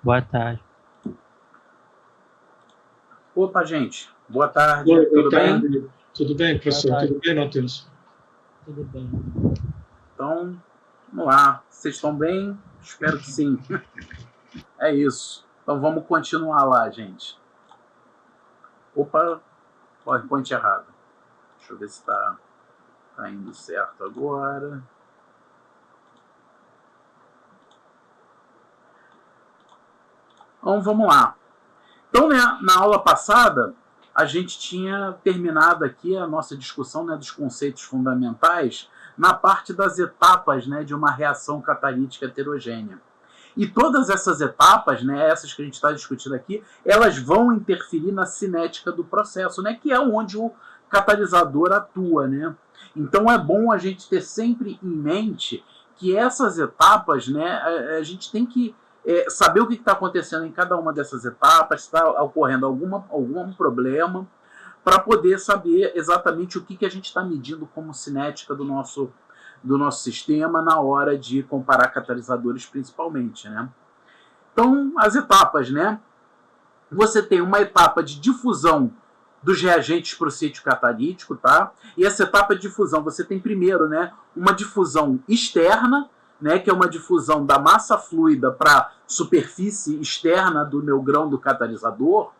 Boa tarde. Opa, gente. Boa tarde. Oi, boa Tudo tarde. bem? Tudo bem, professor? Tudo bem, Matheus? Tudo bem. Então, vamos lá. Vocês estão bem? Espero que sim. É isso. Então, vamos continuar lá, gente. Opa, PowerPoint errado. Deixa eu ver se está indo certo agora. Então, vamos lá. Então, né, na aula passada, a gente tinha terminado aqui a nossa discussão, né, dos conceitos fundamentais na parte das etapas, né, de uma reação catalítica heterogênea. E todas essas etapas, né, essas que a gente está discutindo aqui, elas vão interferir na cinética do processo, né, que é onde o catalisador atua, né? Então é bom a gente ter sempre em mente que essas etapas, né, a gente tem que saber o que está acontecendo em cada uma dessas etapas, se está ocorrendo algum problema, para poder saber exatamente o que a gente está medindo como cinética do nosso sistema na hora de comparar catalisadores principalmente, né? Então, as etapas, né? Você tem uma etapa de difusão dos reagentes para o sítio catalítico, tá? E essa etapa de difusão, você tem primeiro, né, uma difusão externa, né, que é uma difusão da massa fluida para a superfície externa do meu grão do catalisador,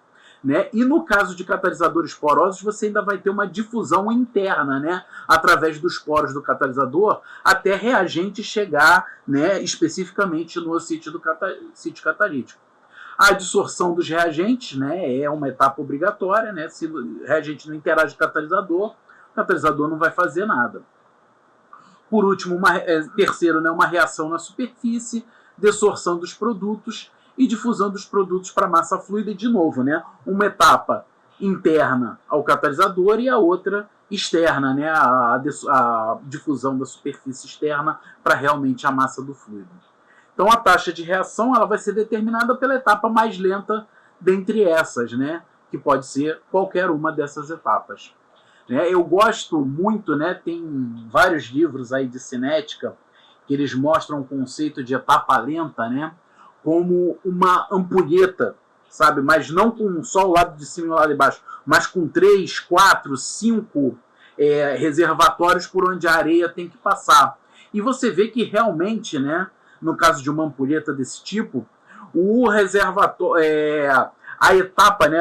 né? E no caso de catalisadores porosos, você ainda vai ter uma difusão interna, né, através dos poros do catalisador, até reagente chegar, né, especificamente no sítio catalítico. A adsorção dos reagentes, né, é uma etapa obrigatória, né? Se o reagente não interage com o catalisador não vai fazer nada. Por último, terceiro, né, uma reação na superfície, desorção dos produtos e difusão dos produtos para a massa fluida, e de novo, né, uma etapa interna ao catalisador e a outra externa, né, a difusão da superfície externa para realmente a massa do fluido. Então a taxa de reação ela vai ser determinada pela etapa mais lenta dentre essas, né, que pode ser qualquer uma dessas etapas. Eu gosto muito, né, tem vários livros aí de cinética que eles mostram o conceito de etapa lenta, né, como uma ampulheta, sabe? Mas não com só o lado de cima e o lado de baixo, mas com 3, 4, 5 reservatórios por onde a areia tem que passar. E você vê que realmente, né, no caso de uma ampulheta desse tipo, o reservatório, a etapa, né,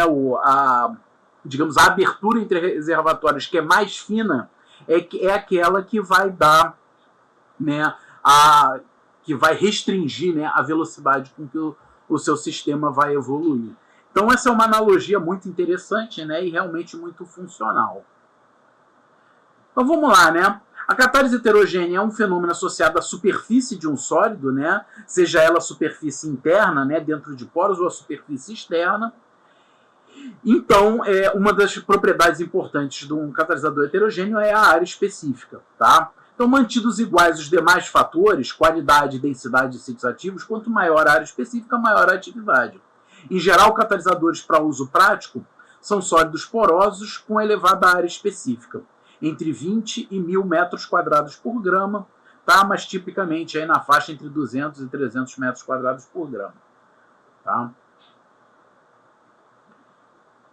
digamos, a abertura entre reservatórios que é mais fina é aquela que vai dar, né, que vai restringir, né, a velocidade com que o seu sistema vai evoluir. Então essa é uma analogia muito interessante, né, e realmente muito funcional. Então vamos lá, né? A catálise heterogênea é um fenômeno associado à superfície de um sólido, né, seja ela a superfície interna, né, dentro de poros, ou a superfície externa. Então, uma das propriedades importantes de um catalisador heterogêneo é a área específica, tá? Então, mantidos iguais os demais fatores, qualidade, densidade de sítios ativos, quanto maior a área específica, maior a atividade. Em geral, catalisadores para uso prático são sólidos porosos com elevada área específica, entre 20 e 1.000 metros quadrados por grama, tá? Mas tipicamente aí na faixa entre 200 e 300 metros quadrados por grama. Tá?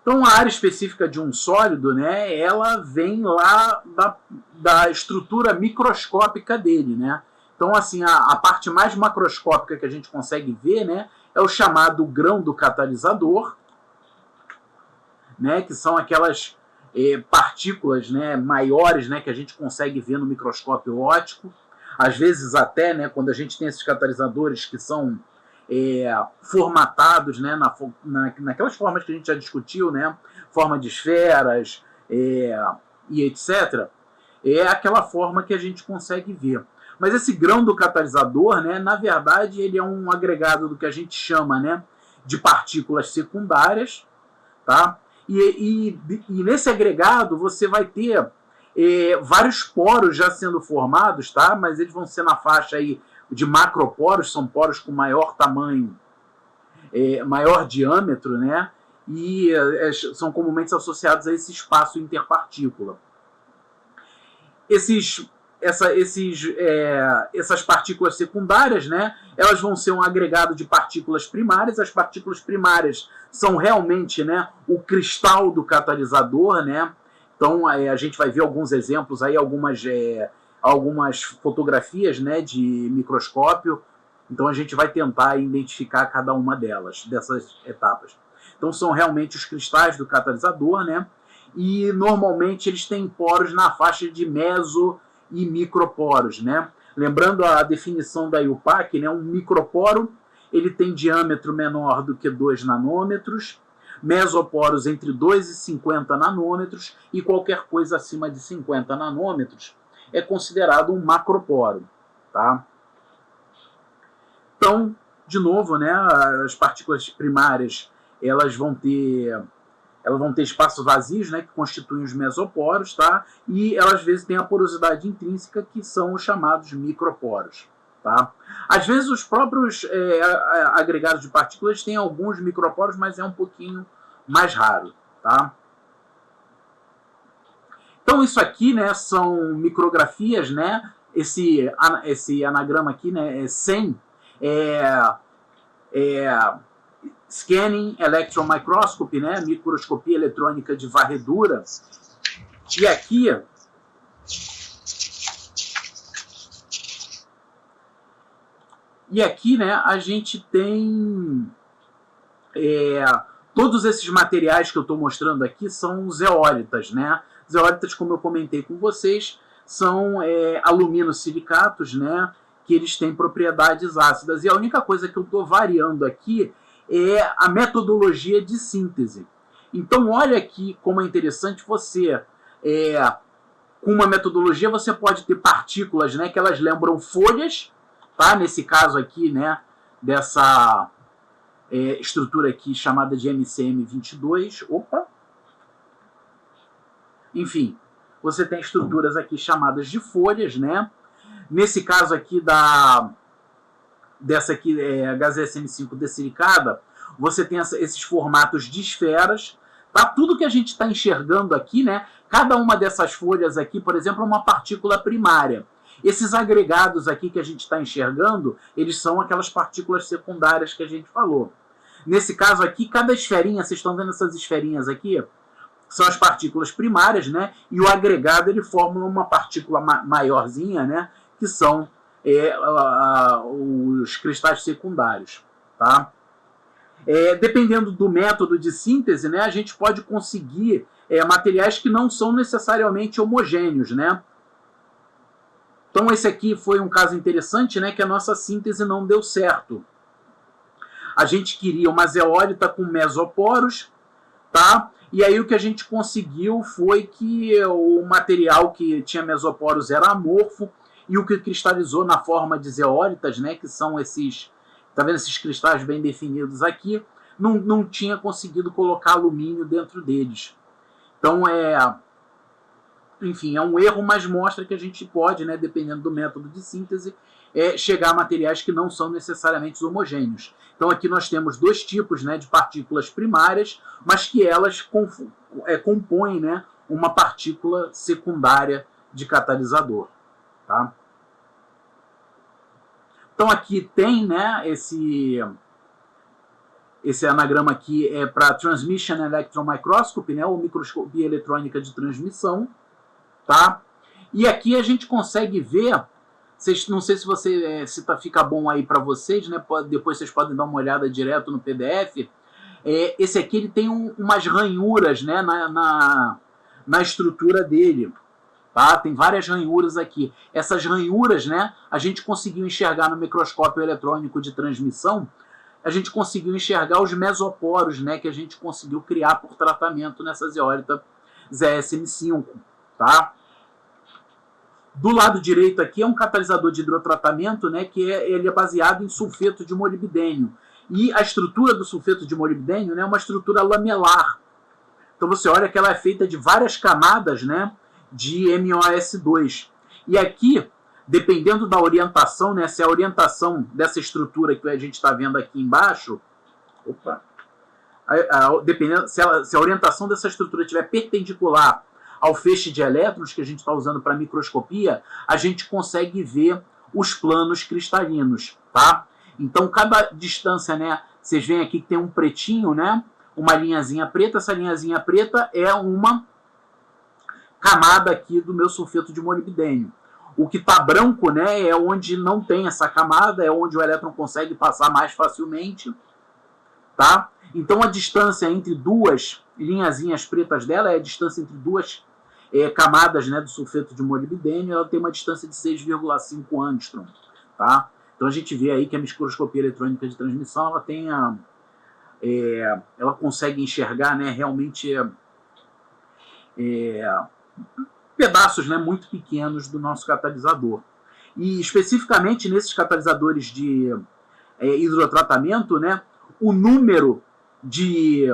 Então, a área específica de um sólido, né, ela vem lá da estrutura microscópica dele, né? Então, assim, a parte mais macroscópica que a gente consegue ver, né, é o chamado grão do catalisador, né, que são aquelas partículas, né, maiores, né, que a gente consegue ver no microscópio óptico. Às vezes até, né, quando a gente tem esses catalisadores que são formatados, né, naquelas formas que a gente já discutiu, né, forma de esferas e etc., é aquela forma que a gente consegue ver. Mas esse grão do catalisador, né, na verdade, ele é um agregado do que a gente chama, né, de partículas secundárias, tá? E nesse agregado você vai ter vários poros já sendo formados, tá? Mas eles vão ser na faixa aí de macroporos, são poros com maior tamanho, maior diâmetro, né? E são comumente associados a esse espaço interpartícula. Esses essas partículas secundárias, né, elas vão ser um agregado de partículas primárias. As partículas primárias são realmente, né, o cristal do catalisador, né? Então a gente vai ver alguns exemplos aí, algumas fotografias, né, de microscópio. Então a gente vai tentar identificar cada uma dessas etapas. Então são realmente os cristais do catalisador, né? E normalmente eles têm poros na faixa de meso e microporos, né? Lembrando a definição da IUPAC, né? Um microporo ele tem diâmetro menor do que 2 nanômetros, mesoporos entre 2 e 50 nanômetros e qualquer coisa acima de 50 nanômetros é considerado um macroporo, tá? Então, de novo, né, as partículas primárias elas vão ter espaços vazios, né, que constituem os mesoporos, tá? E elas às vezes têm a porosidade intrínseca, que são os chamados microporos, tá? Às vezes os próprios agregados de partículas têm alguns microporos, mas é um pouquinho mais raro, tá? Então isso aqui, né, são micrografias, né? Esse anagrama aqui, né, é 100, Scanning Electron Microscopy, né? Microscopia eletrônica de varredura. E aqui, né, a gente tem todos esses materiais que eu estou mostrando aqui são zeólitas, né? Zeólitas, como eu comentei com vocês, são aluminosilicatos, né? Que eles têm propriedades ácidas. E a única coisa que eu estou variando aqui é a metodologia de síntese. Então, olha aqui como é interessante você... com uma metodologia, você pode ter partículas, né, que elas lembram folhas, tá? Nesse caso aqui, né, dessa estrutura aqui chamada de MCM22. Opa! Enfim, você tem estruturas aqui chamadas de folhas, né? Nesse caso aqui dessa aqui, HZSM5 desilicada, você tem esses formatos de esferas. Tá? Tudo que a gente está enxergando aqui, né? Cada uma dessas folhas aqui, por exemplo, é uma partícula primária. Esses agregados aqui que a gente está enxergando, eles são aquelas partículas secundárias que a gente falou. Nesse caso aqui, cada esferinha, vocês estão vendo essas esferinhas aqui? São as partículas primárias, né? E o agregado, ele forma uma partícula maiorzinha, né? Que são os cristais secundários, tá? Dependendo do método de síntese, né, a gente pode conseguir materiais que não são necessariamente homogêneos, né? Então esse aqui foi um caso interessante, né, que a nossa síntese não deu certo. A gente queria uma zeólita com mesoporos, tá? E aí o que a gente conseguiu foi que o material que tinha mesoporos era amorfo, e o que cristalizou na forma de zeólitas, né, que são esses, tá vendo esses cristais bem definidos aqui, não tinha conseguido colocar alumínio dentro deles. Então enfim, é um erro, mas mostra que a gente pode, né, dependendo do método de síntese, chegar a materiais que não são necessariamente homogêneos. Então aqui nós temos dois tipos, né, de partículas primárias, mas que elas compõem, né, uma partícula secundária de catalisador. Tá? Então aqui tem, né, esse anagrama aqui é para Transmission Electron Microscopy, né, ou microscopia eletrônica de transmissão, tá? E aqui a gente consegue ver, não sei se fica bom aí para vocês, né? Depois vocês podem dar uma olhada direto no PDF. Esse aqui ele tem umas ranhuras, né, na estrutura dele. Tá? Tem várias ranhuras aqui. Essas ranhuras, né, a gente conseguiu enxergar no microscópio eletrônico de transmissão. A gente conseguiu enxergar os mesoporos, né, que a gente conseguiu criar por tratamento nessa zeólita ZSM5. Tá? Do lado direito aqui é um catalisador de hidrotratamento, né, que ele é baseado em sulfeto de molibdênio. E a estrutura do sulfeto de molibdênio, né, é uma estrutura lamelar. Então você olha que ela é feita de várias camadas, né, de MOS2. E aqui, dependendo da orientação, né, se a orientação dessa estrutura que a gente está vendo aqui embaixo, dependendo, se a orientação dessa estrutura estiver perpendicular ao feixe de elétrons que a gente está usando para microscopia, a gente consegue ver os planos cristalinos, tá? Então, cada distância, né? Vocês veem aqui que tem um pretinho, né? Uma linhazinha preta. Essa linhazinha preta é uma camada aqui do meu sulfeto de molibdênio. O que está branco, né, é onde não tem essa camada, é onde o elétron consegue passar mais facilmente, tá? Então a distância entre duas linhazinhas pretas dela é a distância entre duas camadas, né, do sulfeto de molibdênio. Ela tem uma distância de 6,5 angstrom, tá? Então a gente vê aí que a microscopia eletrônica de transmissão ela tem ela consegue enxergar, né, realmente pedaços, né, muito pequenos do nosso catalisador. E especificamente nesses catalisadores de hidrotratamento, né, o número de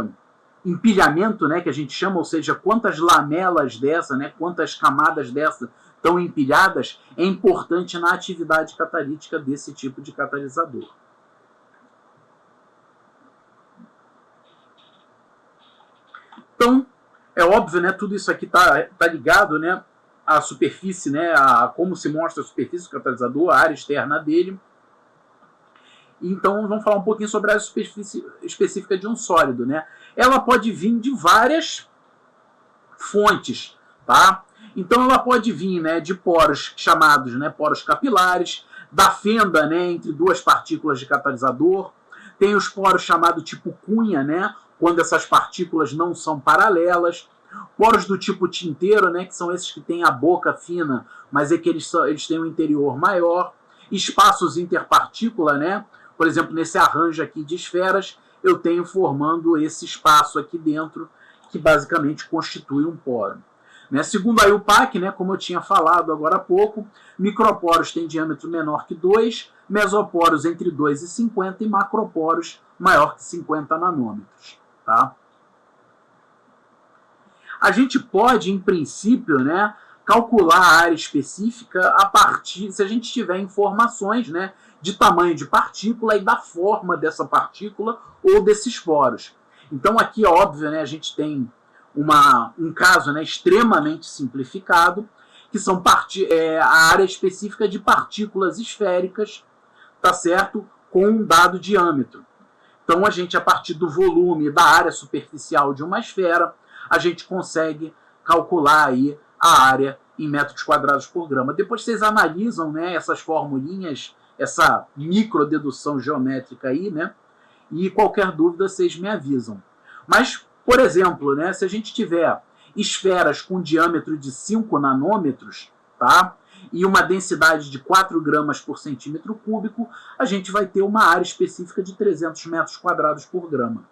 empilhamento, né, que a gente chama, ou seja, quantas lamelas dessa, né, quantas camadas dessa estão empilhadas, é importante na atividade catalítica desse tipo de catalisador. Então, é óbvio, né, tudo isso aqui tá ligado, né, à superfície, né, a como se mostra a superfície do catalisador, a área externa dele. Então, vamos falar um pouquinho sobre a área superfície específica de um sólido, né? Ela pode vir de várias fontes, tá? Então, ela pode vir, né, de poros chamados, né, poros capilares, da fenda, né, entre duas partículas de catalisador. Tem os poros chamados tipo cunha, né, quando essas partículas não são paralelas. Poros do tipo tinteiro, né, que são esses que têm a boca fina, mas é que eles têm um interior maior. Espaços interpartícula, né? Por exemplo, nesse arranjo aqui de esferas, eu tenho formando esse espaço aqui dentro, que basicamente constitui um poro. Né? Segundo a IUPAC, né, como eu tinha falado agora há pouco, microporos têm diâmetro menor que 2, mesoporos entre 2 e 50 e macroporos maior que 50 nanômetros. Tá? A gente pode, em princípio, né, calcular a área específica a partir, se a gente tiver informações, né, de tamanho de partícula e da forma dessa partícula ou desses poros. Então aqui, óbvio, né, a gente tem um caso, né, extremamente simplificado, que são a área específica de partículas esféricas, tá certo? Com um dado diâmetro. Então a gente, a partir do volume da área superficial de uma esfera, a gente consegue calcular aí a área em metros quadrados por grama. Depois vocês analisam, né, essas formulinhas, essa microdedução geométrica aí, né, e qualquer dúvida vocês me avisam. Mas, por exemplo, né, se a gente tiver esferas com diâmetro de 5 nanômetros, tá, e uma densidade de 4 gramas por centímetro cúbico, a gente vai ter uma área específica de 300 metros quadrados por grama.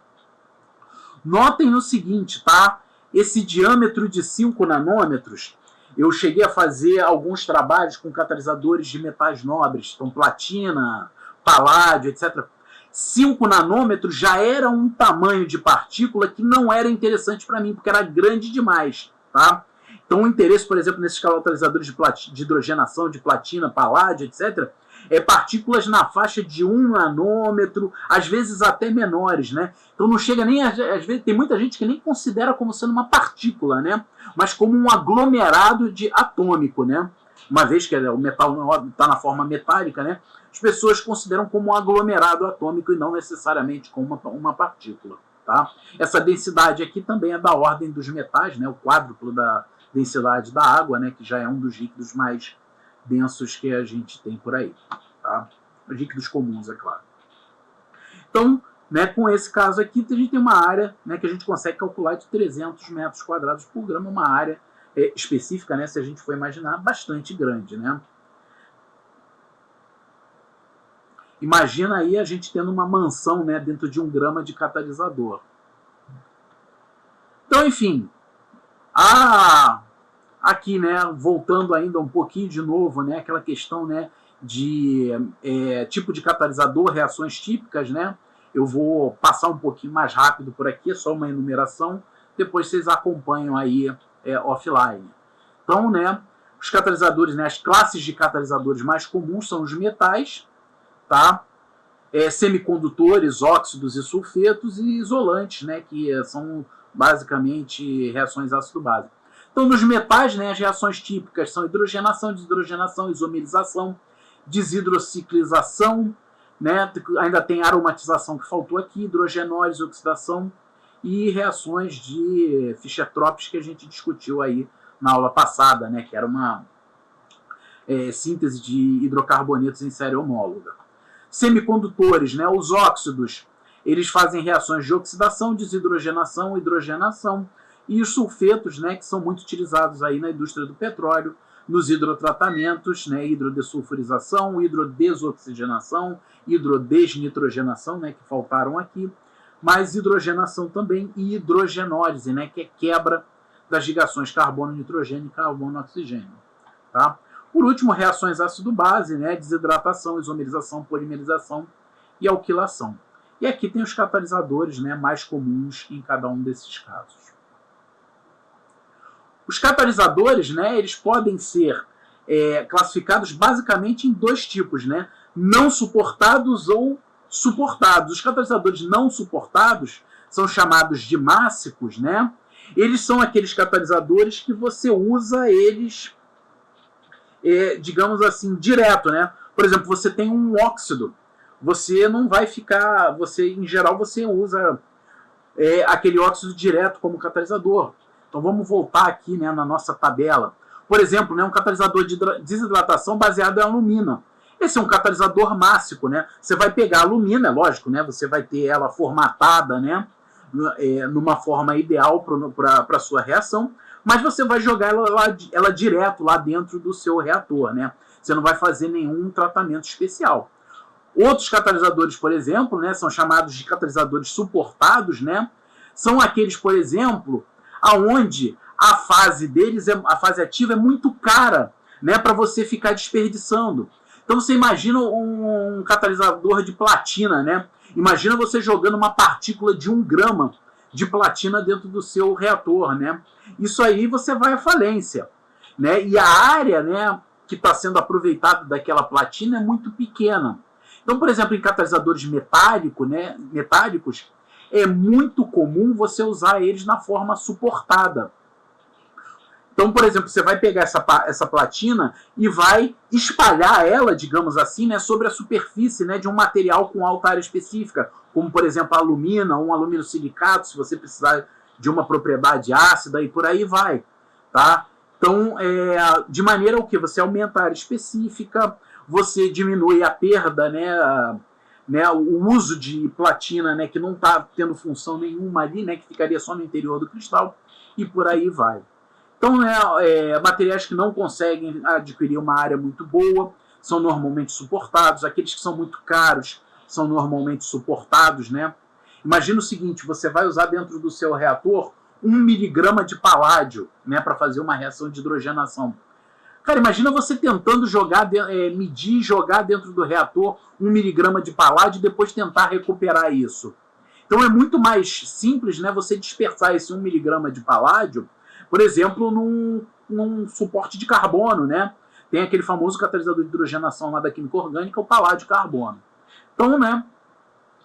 Notem o seguinte, tá? Esse diâmetro de 5 nanômetros, eu cheguei a fazer alguns trabalhos com catalisadores de metais nobres, então platina, paládio, etc. 5 nanômetros já era um tamanho de partícula que não era interessante para mim, porque era grande demais, tá? Então o interesse, por exemplo, nesses catalisadores de hidrogenação, de platina, paládio, etc., é partículas na faixa de 1 nanômetro, às vezes até menores, né? Então não chega nem, às vezes, tem muita gente que nem considera como sendo uma partícula, né? Mas como um aglomerado atômico, né? Uma vez que o metal está na forma metálica, né? As pessoas consideram como um aglomerado atômico e não necessariamente como uma partícula, tá? Essa densidade aqui também é da ordem dos metais, né? O quádruplo da densidade da água, né? Que já é um dos líquidos mais densos que a gente tem por aí, tá? Líquidos comuns, é claro. Então, né, com esse caso aqui, a gente tem uma área, né, que a gente consegue calcular de 300 metros quadrados por grama, uma área específica, né, se a gente for imaginar, bastante grande, né? Imagina aí a gente tendo uma mansão, né, dentro de 1 grama de catalisador. Então, enfim, aqui, né, voltando ainda um pouquinho de novo, né, aquela questão, né, de tipo de catalisador, reações típicas, né? Eu vou passar um pouquinho mais rápido por aqui, é só uma enumeração, depois vocês acompanham aí offline. Então, né, os catalisadores, né, as classes de catalisadores mais comuns são os metais, tá? Semicondutores, óxidos e sulfetos, e isolantes, né, que são basicamente reações ácido-base. Então, nos metais, né, as reações típicas são hidrogenação, desidrogenação, isomerização, desidrociclização, né, ainda tem aromatização que faltou aqui, hidrogenólise, oxidação e reações de Fischer-Tropsch que a gente discutiu aí na aula passada, né, que era uma síntese de hidrocarbonetos em série homóloga. Semicondutores, né, os óxidos, eles fazem reações de oxidação, desidrogenação, hidrogenação, e os sulfetos, né, que são muito utilizados aí na indústria do petróleo, nos hidrotratamentos, né, hidrodesulfurização, hidrodesoxigenação, hidrodesnitrogenação, né, que faltaram aqui, mas hidrogenação também e hidrogenólise, né, que é quebra das ligações carbono-nitrogênio e carbono-oxigênio. Tá? Por último, reações ácido-base, né, desidratação, isomerização, polimerização e alquilação. E aqui tem os catalisadores, né, mais comuns em cada um desses casos. Os catalisadores, né, eles podem ser classificados basicamente em dois tipos, né, não suportados ou suportados. Os catalisadores não suportados são chamados de mássicos, né? Eles são aqueles catalisadores que você usa eles, digamos assim, direto, né? Por exemplo, você tem um óxido, você não vai ficar, em geral, você usa aquele óxido direto como catalisador. Então vamos voltar aqui, né, na nossa tabela. Por exemplo, né, um catalisador de desidratação baseado em alumina. Esse é um catalisador mássico, né? Você vai pegar a alumina, é lógico, né? Você vai ter ela formatada, né, numa forma ideal para a sua reação, mas você vai jogar ela direto lá dentro do seu reator, né? Você não vai fazer nenhum tratamento especial. Outros catalisadores, por exemplo, né, são chamados de catalisadores suportados, né? São aqueles, por exemplo, aonde a fase deles, a fase ativa é muito cara, né, para você ficar desperdiçando. Então você imagina um catalisador de platina, né? Imagina você jogando uma partícula de 1 grama de platina dentro do seu reator, né? Isso aí você vai à falência, né? E a área, né, que está sendo aproveitada daquela platina é muito pequena. Então, por exemplo, em catalisadores metálicos, é muito comum você usar eles na forma suportada. Então, por exemplo, você vai pegar essa platina e vai espalhar ela, digamos assim, né, sobre a superfície, né, de um material com alta área específica, como, por exemplo, a alumina, um aluminosilicato, se você precisar de uma propriedade ácida e por aí vai. Tá? Então, de maneira que você aumenta a área específica, você diminui a perda, né, o uso de platina, né, que não está tendo função nenhuma ali, né, que ficaria só no interior do cristal, e por aí vai. Então, materiais que não conseguem adquirir uma área muito boa são normalmente suportados. Aqueles que são muito caros são normalmente suportados, né? Imagina o seguinte, você vai usar dentro do seu reator 1 miligrama de paládio, né, para fazer uma reação de hidrogenação. Cara, imagina você tentando medir e jogar dentro do reator 1 miligrama de paládio e depois tentar recuperar isso. Então é muito mais simples, né, você dispersar esse 1 miligrama de paládio, por exemplo, num suporte de carbono, né? Tem aquele famoso catalisador de hidrogenação lá da química orgânica, o paládio carbono. Então, né,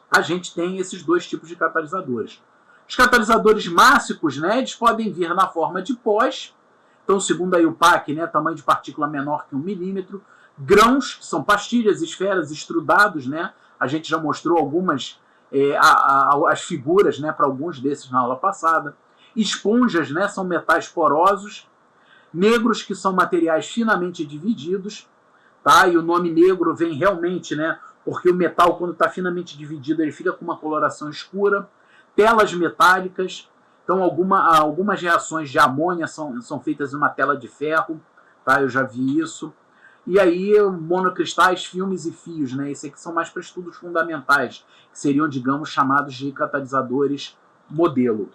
a gente tem esses dois tipos de catalisadores. Os catalisadores mássicos, né, eles podem vir na forma de pós. Então, segundo aí o PAC, né, tamanho de partícula menor que 1 milímetro. Grãos, que são pastilhas, esferas, extrudados, né? A gente já mostrou algumas, as figuras, né, para alguns desses na aula passada. Esponjas, né, são metais porosos. Negros, que são materiais finamente divididos. Tá? E o nome negro vem realmente, né, porque o metal, quando está finamente dividido, ele fica com uma coloração escura. Telas metálicas. Então, algumas reações de amônia são feitas em uma tela de ferro. Tá? Eu já vi isso. E aí, monocristais, filmes e fios. Né? Esses aqui são mais para estudos fundamentais, que seriam, digamos, chamados de catalisadores modelo.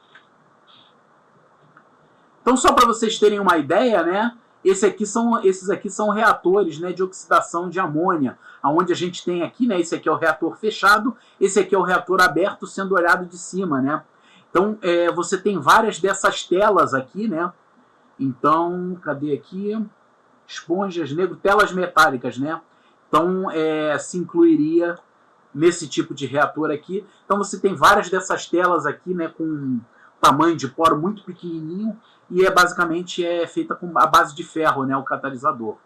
Então, só para vocês terem uma ideia, né, esses aqui são reatores, né, de oxidação de amônia, onde a gente tem aqui, né, esse aqui é o reator fechado, esse aqui é o reator aberto sendo olhado de cima, né. Então, você tem várias dessas telas aqui, né. Então, cadê aqui? Esponjas, negro, telas metálicas, né. Então, se incluiria nesse tipo de reator aqui. Então, você tem várias dessas telas aqui, né, com tamanho de poro muito pequenininho e basicamente feita com a base de ferro, né, o catalisador.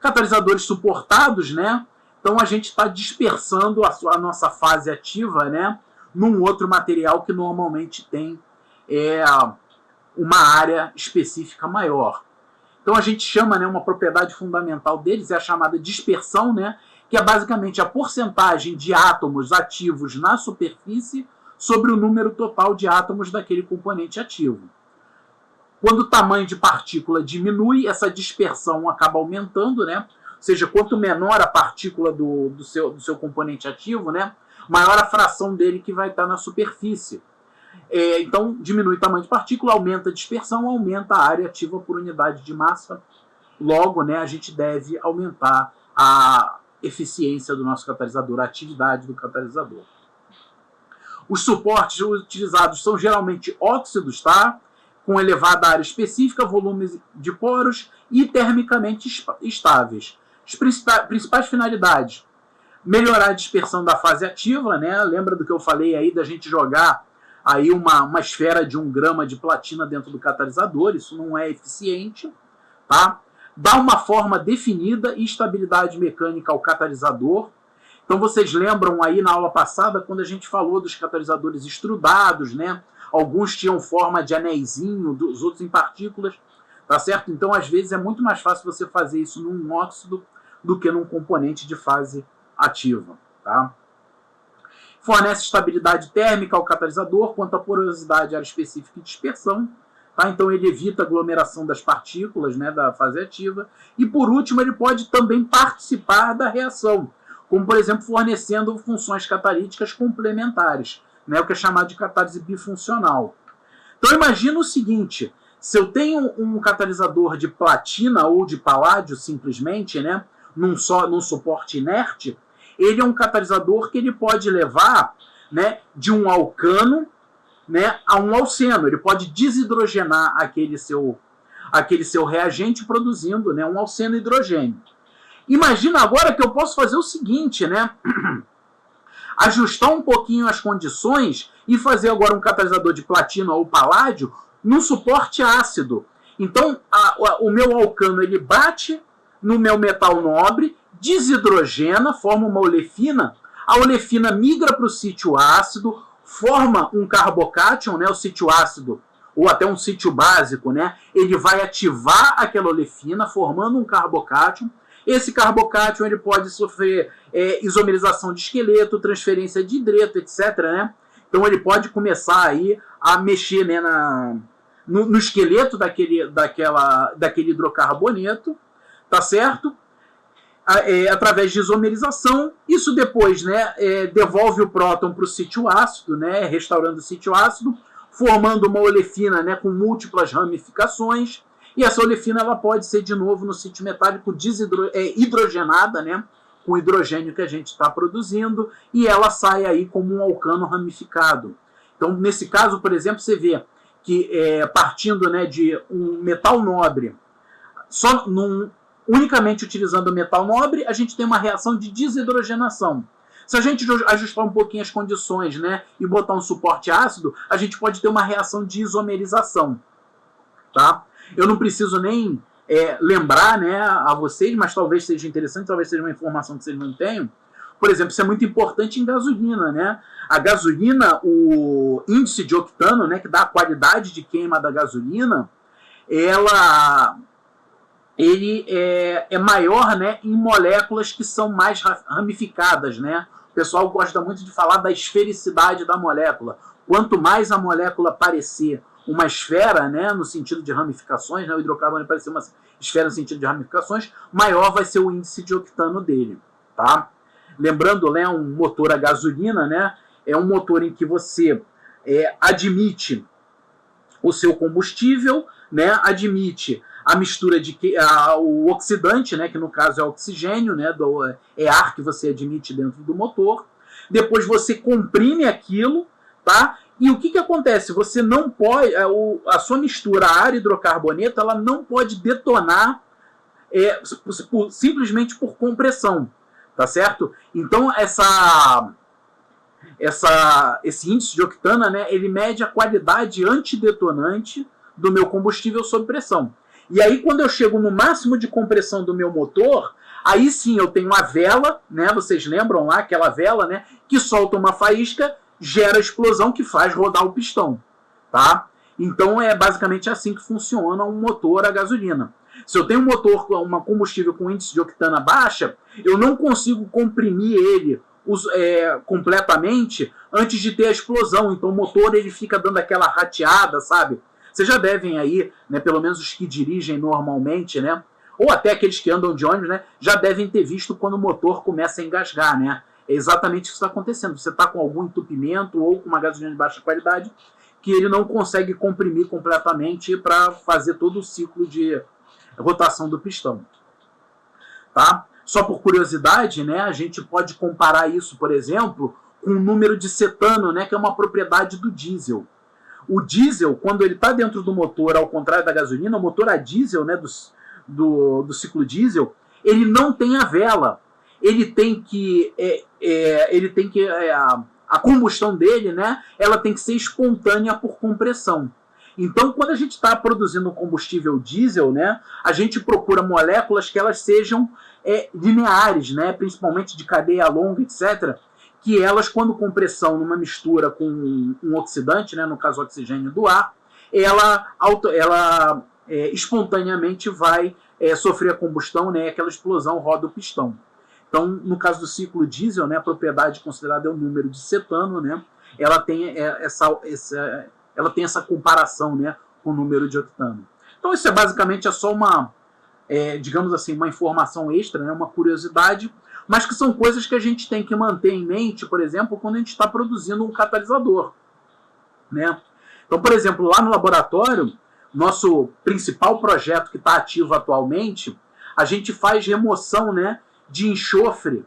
Catalisadores suportados, né? Então a gente está dispersando a nossa fase ativa, né, num outro material que normalmente tem uma área específica maior. Então a gente chama, né, uma propriedade fundamental deles, é a chamada dispersão, né, que é basicamente a porcentagem de átomos ativos na superfície sobre o número total de átomos daquele componente ativo. Quando o tamanho de partícula diminui, essa dispersão acaba aumentando, né? Ou seja, quanto menor a partícula do seu componente ativo, né, maior a fração dele que vai estar na superfície. Então, diminui o tamanho de partícula, aumenta a dispersão, aumenta a área ativa por unidade de massa. Logo, né, a gente deve aumentar a eficiência do nosso catalisador, a atividade do catalisador. Os suportes utilizados são geralmente óxidos, tá? Com elevada área específica, volumes de poros e termicamente estáveis. As principais finalidades: melhorar a dispersão da fase ativa, né? Lembra do que eu falei aí da gente jogar aí uma esfera de 1 grama de platina dentro do catalisador? Isso não é eficiente, tá? Dá uma forma definida e estabilidade mecânica ao catalisador. Então vocês lembram aí na aula passada quando a gente falou dos catalisadores estrudados, né? Alguns tinham forma de anéisinho, os outros em partículas, tá certo? Então às vezes é muito mais fácil você fazer isso num óxido do que num componente de fase ativa, tá? Fornece estabilidade térmica ao catalisador quanto à porosidade, área específica e dispersão. Tá? Então ele evita a aglomeração das partículas, né, da fase ativa. E por último, ele pode também participar da reação, como por exemplo fornecendo funções catalíticas complementares, né, o que é chamado de catálise bifuncional. Então imagina o seguinte: se eu tenho um catalisador de platina ou de paládio simplesmente, né, num suporte inerte, ele é um catalisador que ele pode levar, né, de um alcano, né, a um alceno. Ele pode desidrogenar aquele seu reagente produzindo, né, um alceno hidrogênio. Imagina agora que eu posso fazer o seguinte, né, ajustar um pouquinho as condições e fazer agora um catalisador de platina ou paládio num suporte ácido. Então o meu alcano ele bate no meu metal nobre, desidrogena, forma uma olefina, a olefina migra para o sítio ácido, forma um carbocátion, né, o sítio ácido, ou até um sítio básico, né, ele vai ativar aquela olefina, formando um carbocátion. Esse carbocátion ele pode sofrer isomerização de esqueleto, transferência de hidreto, etc. Né? Então ele pode começar aí a mexer, né, no esqueleto daquele hidrocarboneto, tá certo? Através de isomerização. Isso depois, né, devolve o próton para o sítio ácido, né, restaurando o sítio ácido, formando uma olefina, né, com múltiplas ramificações. E essa olefina ela pode ser de novo no sítio metálico hidrogenada, né, com o hidrogênio que a gente está produzindo, e ela sai aí como um alcano ramificado. Então, nesse caso, por exemplo, você vê que partindo, né, de um metal nobre, unicamente utilizando o metal nobre, a gente tem uma reação de desidrogenação. Se a gente ajustar um pouquinho as condições, né, e botar um suporte ácido, a gente pode ter uma reação de isomerização. Tá? Eu não preciso nem lembrar, né, a vocês, mas talvez seja interessante, talvez seja uma informação que vocês não tenham. Por exemplo, isso é muito importante em gasolina. Né? A gasolina, o índice de octano, né, que dá a qualidade de queima da gasolina, ele é maior, né, em moléculas que são mais ramificadas. Né? O pessoal gosta muito de falar da esfericidade da molécula. Quanto mais a molécula parecer uma esfera, né, no sentido de ramificações, né, o hidrocarbono parecer uma esfera no sentido de ramificações, maior vai ser o índice de octano dele. Tá? Lembrando, né, um motor a gasolina, né, é um motor em que você admite o seu combustível, né, admite a mistura o oxidante, né, que no caso é oxigênio, né, é ar que você admite dentro do motor. Depois você comprime aquilo, tá? E o que acontece? Você não pode, a sua mistura ar e hidrocarboneto, ela não pode detonar simplesmente por compressão, tá certo? Então esse índice de octana, né, ele mede a qualidade antidetonante do meu combustível sob pressão. E aí, quando eu chego no máximo de compressão do meu motor, aí sim eu tenho a vela, né, vocês lembram lá, aquela vela, né, que solta uma faísca, gera a explosão que faz rodar o pistão. Tá? Então é basicamente assim que funciona um motor a gasolina. Se eu tenho um motor com uma combustível com índice de octana baixa, eu não consigo comprimir ele completamente antes de ter a explosão. Então o motor ele fica dando aquela rateada, sabe? Vocês já devem aí, né, pelo menos os que dirigem normalmente, né, ou até aqueles que andam de ônibus, né, já devem ter visto quando o motor começa a engasgar, né? É exatamente isso que está acontecendo. Você está com algum entupimento ou com uma gasolina de baixa qualidade que ele não consegue comprimir completamente para fazer todo o ciclo de rotação do pistão. Tá? Só por curiosidade, né, a gente pode comparar isso, por exemplo, com o número de cetano, né, que é uma propriedade do diesel. O diesel, quando ele está dentro do motor, ao contrário da gasolina, o motor a diesel, né, do ciclo diesel, ele não tem a vela. Ele tem que a combustão dele, né, ela tem que ser espontânea por compressão. Então, quando a gente está produzindo um combustível diesel, né, a gente procura moléculas que elas sejam lineares, né, principalmente de cadeia longa, etc., que elas, quando com pressão numa mistura com um oxidante, né, no caso o oxigênio do ar, ela espontaneamente vai sofrer a combustão, né, aquela explosão roda o pistão. Então, no caso do ciclo diesel, né, a propriedade considerada é o número de cetano, né, ela tem essa comparação, né, com o número de octano. Então, isso basicamente só uma, digamos assim, uma informação extra, né, uma curiosidade, mas que são coisas que a gente tem que manter em mente, por exemplo, quando a gente está produzindo um catalisador. Né? Então, por exemplo, lá no laboratório, nosso principal projeto que está ativo atualmente, a gente faz remoção, né, de enxofre,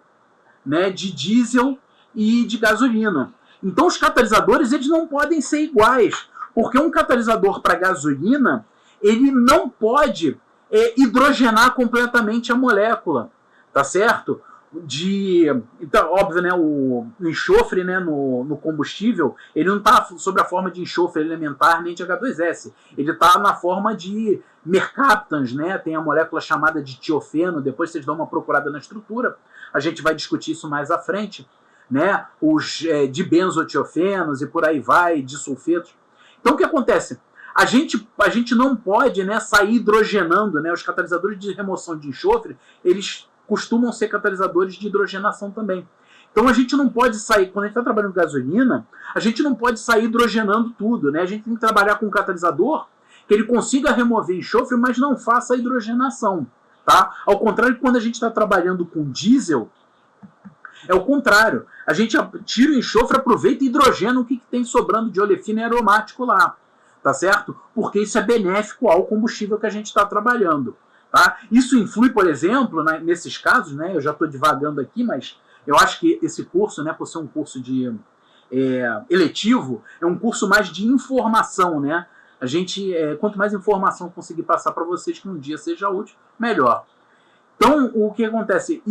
né, de diesel e de gasolina. Então os catalisadores eles não podem ser iguais, porque um catalisador para gasolina ele não pode hidrogenar completamente a molécula, tá certo? Então, óbvio, né, o enxofre, né, no combustível, ele não está sob a forma de enxofre elementar nem de H2S. Ele está na forma de mercaptans, né? Tem a molécula chamada de tiofeno. Depois vocês dão uma procurada na estrutura. A gente vai discutir isso mais à frente. Né? Os dibenzotiofenos e por aí vai, disulfetos. Então o que acontece? A gente não pode, né, sair hidrogenando, né? Os catalisadores de remoção de enxofre, eles costumam ser catalisadores de hidrogenação também. Então a gente não pode sair, quando a gente está trabalhando com gasolina, a gente não pode sair hidrogenando tudo, né? A gente tem que trabalhar com um catalisador que ele consiga remover enxofre, mas não faça a hidrogenação. Tá? Ao contrário de quando a gente está trabalhando com diesel, é o contrário. A gente tira o enxofre, aproveita e hidrogena o que tem sobrando de olefino e aromático lá. Tá certo? Porque isso é benéfico ao combustível que a gente está trabalhando. Tá? Isso influi, por exemplo, nesses casos, né, eu já estou divagando aqui, mas eu acho que esse curso, né, por ser um curso eletivo, é um curso mais de informação. Né? A gente, quanto mais informação conseguir passar para vocês que um dia seja útil, melhor. Então, o que acontece?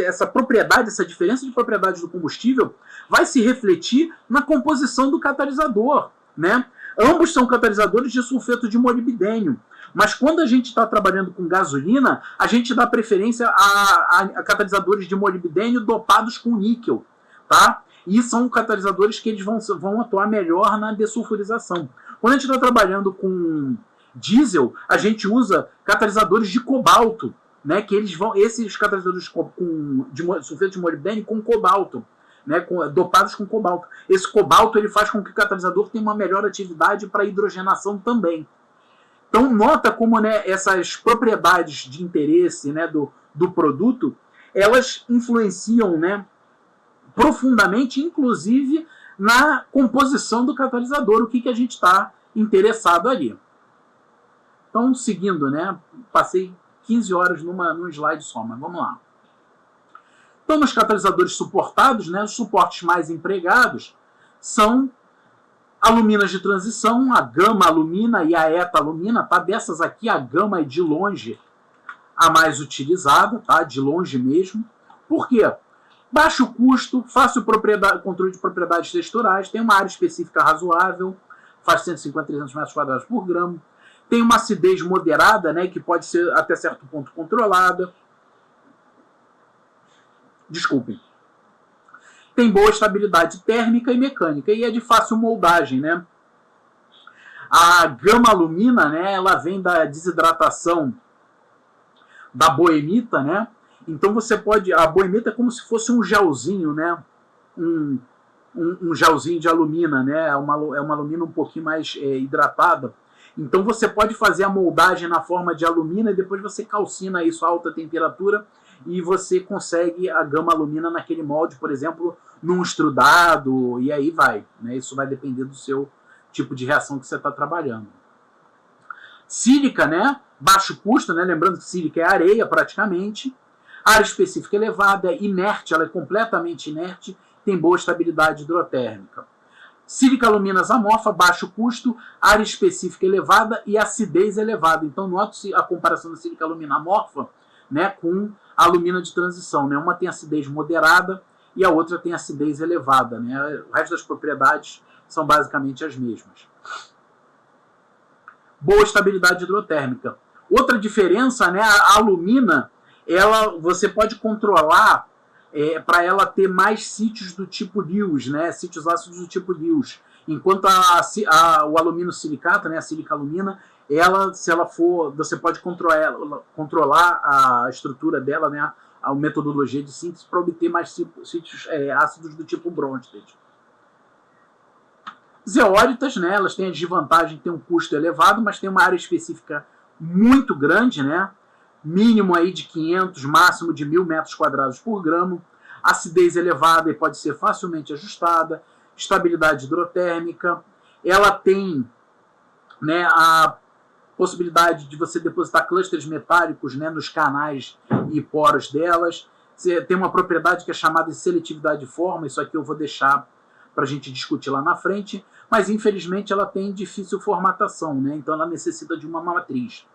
Essa propriedade, essa diferença de propriedade do combustível vai se refletir na composição do catalisador. Né? Ambos são catalisadores de sulfeto de molibdênio. Mas quando a gente está trabalhando com gasolina, a gente dá preferência a catalisadores de molibdênio dopados com níquel. Tá? E são catalisadores que eles vão atuar melhor na dessulfurização. Quando a gente está trabalhando com diesel, a gente usa catalisadores de cobalto. Né, que esses catalisadores de sulfeto de molibdênio com cobalto, né, dopados com cobalto. Esse cobalto ele faz com que o catalisador tenha uma melhor atividade para hidrogenação também. Então nota como, né, essas propriedades de interesse, né, do produto, elas influenciam, né, profundamente, inclusive na composição do catalisador, o que a gente está interessado ali. Então, seguindo, né, passei 15 horas num slide só, mas vamos lá. Então, nos catalisadores suportados, né, os suportes mais empregados são aluminas de transição, a gama-alumina e a eta-alumina. Tá? Dessas aqui, a gama é de longe a mais utilizada, tá? De longe mesmo. Por quê? Baixo custo, fácil controle de propriedades texturais, tem uma área específica razoável, faz 150 300 metros quadrados por gramo, tem uma acidez moderada, né, que pode ser até certo ponto controlada. Desculpem. Tem boa estabilidade térmica e mecânica e é de fácil moldagem, né? A gama alumina, né, ela vem da desidratação da boemita, né? Então você pode, a boemita é como se fosse um gelzinho, né? Um gelzinho de alumina, né? É uma alumina um pouquinho mais hidratada. Então você pode fazer a moldagem na forma de alumina e depois você calcina isso a alta temperatura e você consegue a gama alumina naquele molde, por exemplo, num extrudado, e aí vai, né? Isso vai depender do seu tipo de reação que você está trabalhando. Sílica, né? Baixo custo, né? Lembrando que sílica é areia praticamente. Área específica elevada, inerte, ela é completamente inerte, tem boa estabilidade hidrotérmica. Sílica aluminas amorfa, baixo custo, área específica elevada e acidez elevada. Então, note a comparação da sílica alumina amorfa, né, com a alumina de transição. Né? Uma tem acidez moderada e a outra tem acidez elevada. Né? O resto das propriedades são basicamente as mesmas. Boa estabilidade hidrotérmica. Outra diferença, né, a alumina, você pode controlar para ela ter mais sítios do tipo Lewis, né? Sítios ácidos do tipo Lewis. Enquanto o alumínio silicato, né? A sílica alumina, se ela for, você pode controlar a estrutura dela, né? A metodologia de síntese para obter mais sítios ácidos do tipo Bronsted. Zeólitas, né? Elas têm a desvantagem de ter um custo elevado, mas tem uma área específica muito grande, né? Mínimo aí de 500, máximo de 1.000 metros quadrados por gramo, acidez elevada e pode ser facilmente ajustada, estabilidade hidrotérmica, ela tem, né, a possibilidade de você depositar clusters metálicos, né, nos canais e poros delas, você tem uma propriedade que é chamada de seletividade de forma, isso aqui eu vou deixar para a gente discutir lá na frente, mas infelizmente ela tem difícil formatação, né, então ela necessita de uma matriz.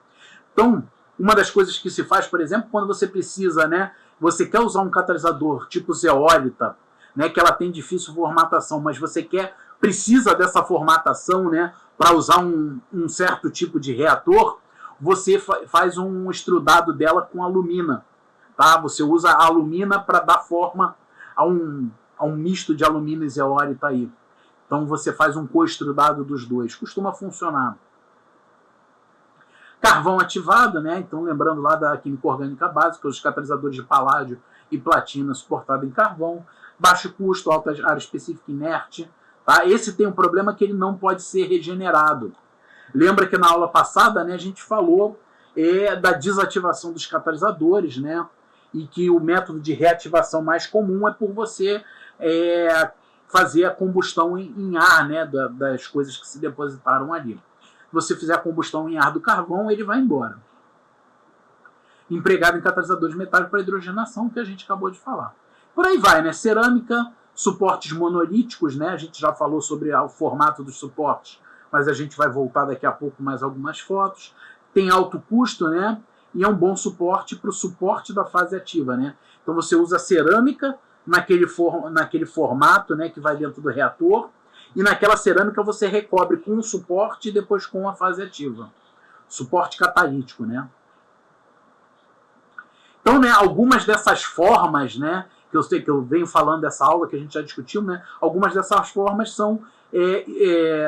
Então, uma das coisas que se faz, por exemplo, quando você precisa, né, você quer usar um catalisador tipo zeólita, né, que ela tem difícil formatação, mas você precisa dessa formatação, né, para usar um certo tipo de reator, você faz um extrudado dela com alumina, tá? Você usa a alumina para dar forma a um misto de alumina e zeólita aí. Então você faz um co-extrudado dos dois, costuma funcionar. Carvão ativado, né? Então, lembrando lá da química orgânica básica, os catalisadores de paládio e platina suportados em carvão. Baixo custo, alta área específica inerte. Tá? Esse tem um problema que ele não pode ser regenerado. Lembra que na aula passada, né, a gente falou da desativação dos catalisadores, né? E que o método de reativação mais comum é por você fazer a combustão em ar, né, das coisas que se depositaram ali. Se você fizer a combustão em ar do carvão, ele vai embora. Empregado em catalisadores metálicos para hidrogenação, que a gente acabou de falar. Por aí vai, né? Cerâmica, suportes monolíticos, né? A gente já falou sobre o formato dos suportes, mas a gente vai voltar daqui a pouco mais algumas fotos. Tem alto custo, né? E é um bom suporte para o suporte da fase ativa, né? Então você usa cerâmica naquele formato, né, que vai dentro do reator, e naquela cerâmica você recobre com o suporte e depois com a fase ativa. Suporte catalítico, né? Então, né, algumas dessas formas, né, que eu venho falando dessa aula que a gente já discutiu, né, algumas dessas formas são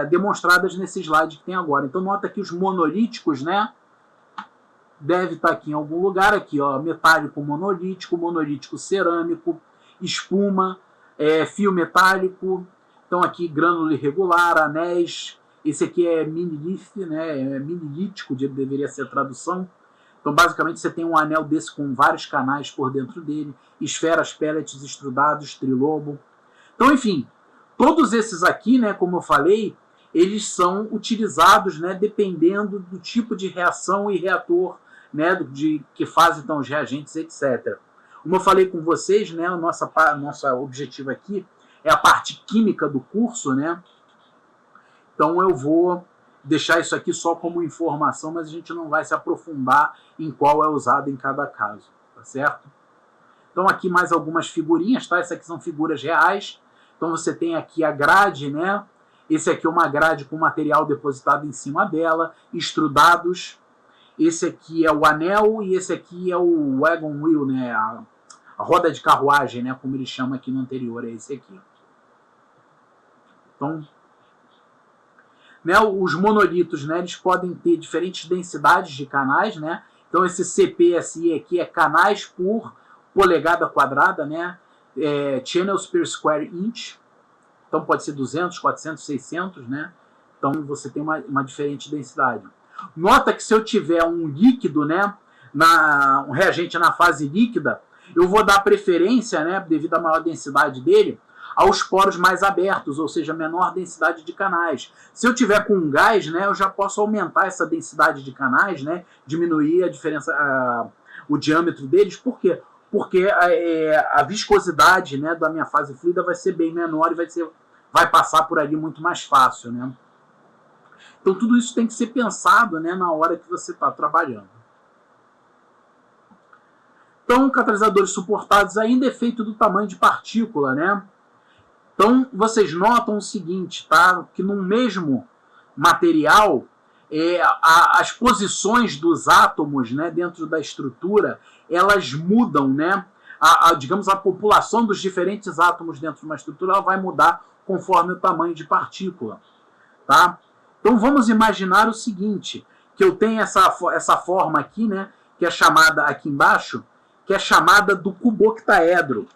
demonstradas nesse slide que tem agora. Então, nota que os monolíticos, né, deve estar aqui em algum lugar, aqui, ó, metálico monolítico cerâmico, espuma, fio metálico. Então aqui grânulo irregular, anéis, esse aqui é minilith, né? Minilítico, deveria ser a tradução. Então basicamente você tem um anel desse com vários canais por dentro dele, esferas, pellets estrudados, trilobo. Então enfim, todos esses aqui, né, como eu falei, eles são utilizados, né, dependendo do tipo de reação e reator, né, que faz então os reagentes, etc. Como eu falei com vocês, né, o nosso objetivo aqui é a parte química do curso, né? Então eu vou deixar isso aqui só como informação, mas a gente não vai se aprofundar em qual é usado em cada caso, tá certo? Então aqui mais algumas figurinhas, tá? Essas aqui são figuras reais. Então você tem aqui a grade, né? Esse aqui é uma grade com material depositado em cima dela, estrudados. Esse aqui é o anel e esse aqui é o wagon wheel, né? A roda de carruagem, né? Como eles chamam aqui no anterior, é esse aqui. Então, né, os monolitos, né, eles podem ter diferentes densidades de canais, né? Então esse CPSI aqui é canais por polegada quadrada, né? Channels per square inch. Então pode ser 200, 400, 600, né? Então você tem uma diferente densidade. Nota que se eu tiver um líquido, né, um reagente na fase líquida, eu vou dar preferência, né, devido à maior densidade dele, aos poros mais abertos, ou seja, menor densidade de canais. Se eu tiver com um gás, né, eu já posso aumentar essa densidade de canais, né, diminuir a diferença, o diâmetro deles. Por quê? Porque a viscosidade, né, da minha fase fluida vai ser bem menor e vai passar por ali muito mais fácil, né? Então tudo isso tem que ser pensado, né, na hora que você está trabalhando. Então, catalisadores suportados ainda é feito do tamanho de partícula, né? Então, vocês notam o seguinte, tá? Que no mesmo material, as posições dos átomos, né, dentro da estrutura, elas mudam, né? Digamos, a população dos diferentes átomos dentro de uma estrutura, ela vai mudar conforme o tamanho de partícula, tá? Então, vamos imaginar o seguinte, que eu tenho essa forma aqui, né, que é chamada aqui embaixo, que é chamada do cuboctaedro,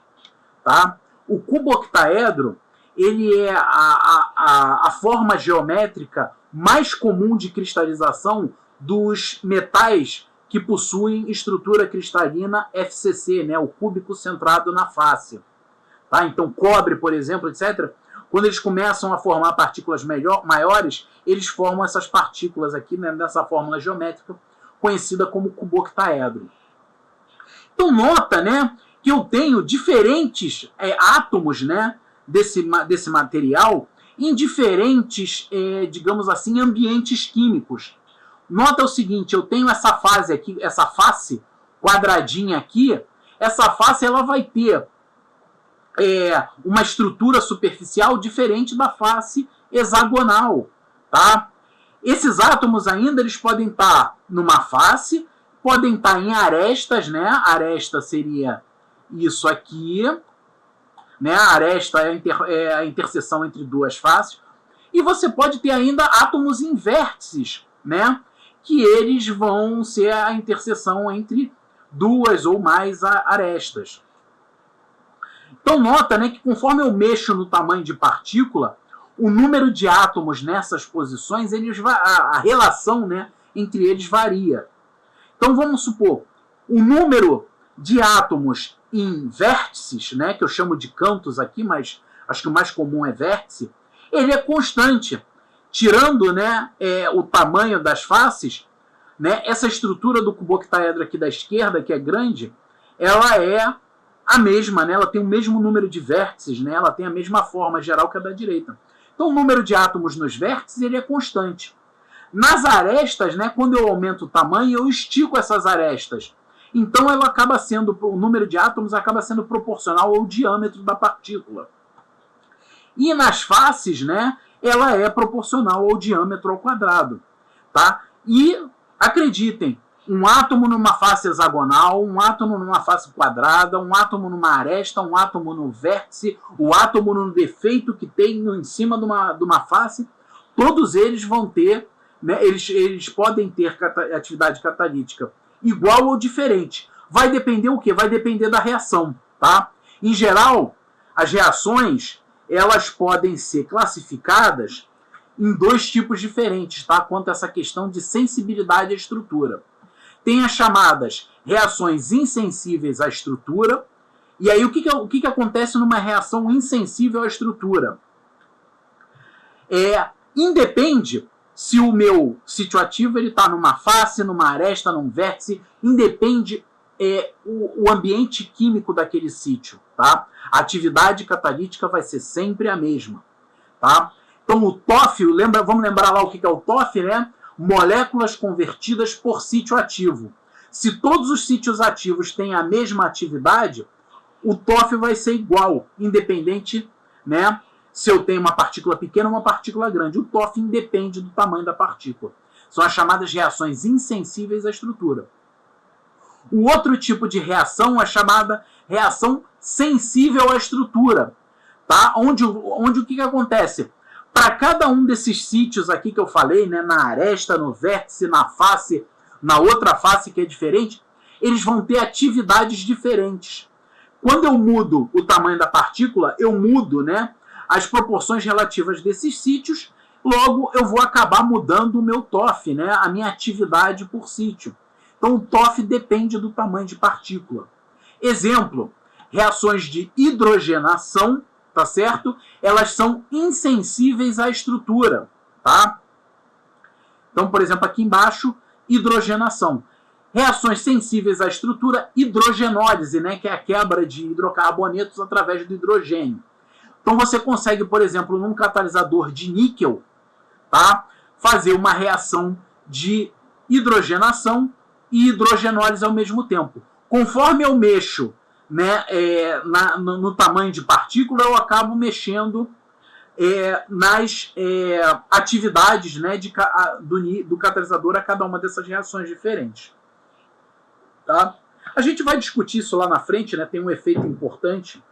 tá? O cuboctaedro, ele é a forma geométrica mais comum de cristalização dos metais que possuem estrutura cristalina FCC, né? O cúbico centrado na face. Tá? Então, cobre, por exemplo, etc., quando eles começam a formar partículas maiores, eles formam essas partículas aqui, né, nessa fórmula geométrica conhecida como cuboctaedro. Então, nota, né, que eu tenho diferentes átomos, né, desse material em diferentes, digamos assim, ambientes químicos. Nota o seguinte, eu tenho essa fase aqui, essa face quadradinha aqui, essa face ela vai ter uma estrutura superficial diferente da face hexagonal, tá? Esses átomos ainda eles podem estar numa face, podem estar em arestas, né? A aresta seria isso aqui, né? A aresta é a interseção entre duas faces. E você pode ter ainda átomos em vértices, né? Que eles vão ser a interseção entre duas ou mais arestas. Então nota, né, que conforme eu mexo no tamanho de partícula, o número de átomos nessas posições, a relação, né, entre eles varia. Então vamos supor, o número de átomos em vértices, né, que eu chamo de cantos aqui, mas acho que o mais comum é vértice, ele é constante. Tirando, né, o tamanho das faces, né, essa estrutura do cuboctaedro aqui da esquerda, que é grande, ela é a mesma, né, ela tem o mesmo número de vértices, né, ela tem a mesma forma geral que a da direita. Então o número de átomos nos vértices ele é constante. Nas arestas, né, quando eu aumento o tamanho, eu estico essas arestas. Então ela acaba sendo, o número de átomos acaba sendo proporcional ao diâmetro da partícula. E nas faces, né, ela é proporcional ao diâmetro ao quadrado, tá? E acreditem, um átomo numa face hexagonal, um átomo numa face quadrada, um átomo numa aresta, um átomo no vértice, o átomo no defeito que tem em cima de uma face, todos eles vão ter, né, eles podem ter atividade catalítica igual ou diferente. Vai depender o quê? Vai depender da reação, tá? Em geral, as reações elas podem ser classificadas em dois tipos diferentes, tá? Quanto a essa questão de sensibilidade à estrutura. Tem as chamadas reações insensíveis à estrutura. E aí o que acontece numa reação insensível à estrutura? Independe se o meu sítio ativo está numa face, numa aresta, num vértice, independe o ambiente químico daquele sítio, tá? A atividade catalítica vai ser sempre a mesma, tá? Então o TOF, vamos lembrar lá o que é o TOF, né? Moléculas convertidas por sítio ativo. Se todos os sítios ativos têm a mesma atividade, o TOF vai ser igual, independente, né, se eu tenho uma partícula pequena ou uma partícula grande. O TOF independe do tamanho da partícula. São as chamadas reações insensíveis à estrutura. O outro tipo de reação é chamada reação sensível à estrutura. Tá? Onde o que acontece? Para cada um desses sítios aqui que eu falei, né, na aresta, no vértice, na face, na outra face que é diferente, eles vão ter atividades diferentes. Quando eu mudo o tamanho da partícula, eu mudo, né, as proporções relativas desses sítios, logo eu vou acabar mudando o meu TOF, né, a minha atividade por sítio. Então o TOF depende do tamanho de partícula. Exemplo, reações de hidrogenação, tá certo? Elas são insensíveis à estrutura, tá? Então, por exemplo, aqui embaixo, hidrogenação. Reações sensíveis à estrutura, hidrogenólise, né, que é a quebra de hidrocarbonetos através do hidrogênio. Então você consegue, por exemplo, num catalisador de níquel, tá, fazer uma reação de hidrogenação e hidrogenólise ao mesmo tempo. Conforme eu mexo, né, no tamanho de partícula, eu acabo mexendo nas atividades, né, do catalisador a cada uma dessas reações diferentes. Tá? A gente vai discutir isso lá na frente, né, tem um efeito importante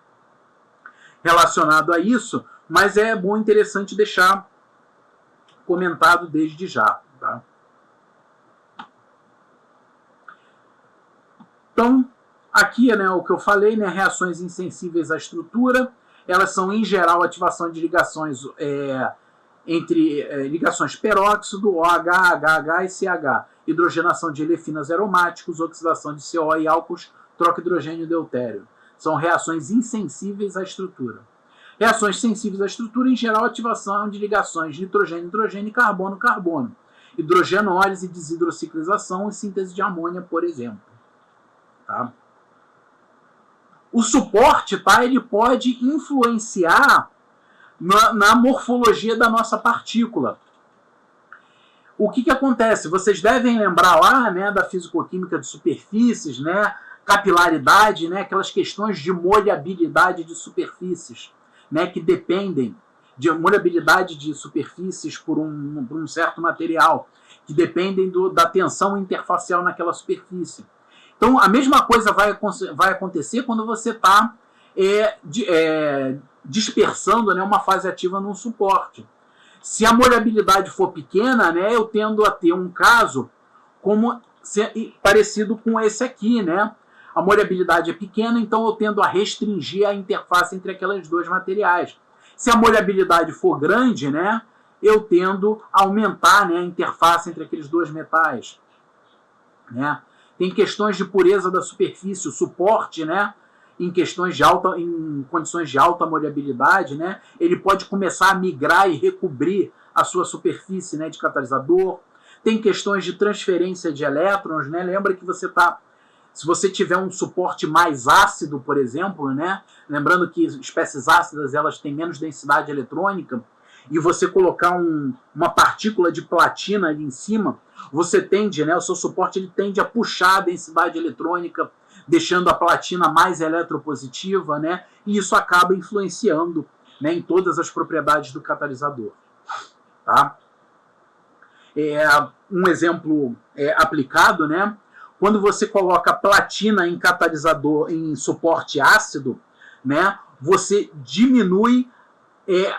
relacionado a isso, mas é bom e interessante deixar comentado desde já. Tá? Então, aqui, né, o que eu falei, né, reações insensíveis à estrutura, elas são, em geral, ativação de ligações entre ligações peróxido, OH, HH e CH, hidrogenação de elefinas aromáticos, oxidação de CO e álcools, troca hidrogênio e deutério. São reações insensíveis à estrutura. Reações sensíveis à estrutura, em geral, ativação de ligações de nitrogênio, hidrogênio e carbono, carbono. Hidrogenólise, desidrociclização e síntese de amônia, por exemplo. Tá? O suporte, tá, ele pode influenciar na morfologia da nossa partícula. O que acontece? Vocês devem lembrar lá, né, da fisicoquímica de superfícies, né, capilaridade, né, aquelas questões de molhabilidade de superfícies, né, que dependem de molhabilidade de superfícies por um certo material, que dependem da tensão interfacial naquela superfície. Então, a mesma coisa vai acontecer quando você está dispersando, né, uma fase ativa num suporte. Se a molhabilidade for pequena, né, eu tendo a ter um caso parecido com esse aqui. Né? A molhabilidade é pequena, então eu tendo a restringir a interface entre aqueles dois materiais. Se a molhabilidade for grande, né, eu tendo a aumentar, né, a interface entre aqueles dois metais. Né? Tem questões de pureza da superfície, o suporte, né, em condições de alta molhabilidade, né, ele pode começar a migrar e recobrir a sua superfície, né, de catalisador. Tem questões de transferência de elétrons, né? Lembra que se você tiver um suporte mais ácido, por exemplo, né, lembrando que espécies ácidas elas têm menos densidade eletrônica, e você colocar uma partícula de platina ali em cima, você tende, né, o seu suporte ele tende a puxar a densidade eletrônica, deixando a platina mais eletropositiva, né, e isso acaba influenciando, né, em todas as propriedades do catalisador. Tá? Um exemplo aplicado, né, quando você coloca platina em catalisador, em suporte ácido, né, você diminui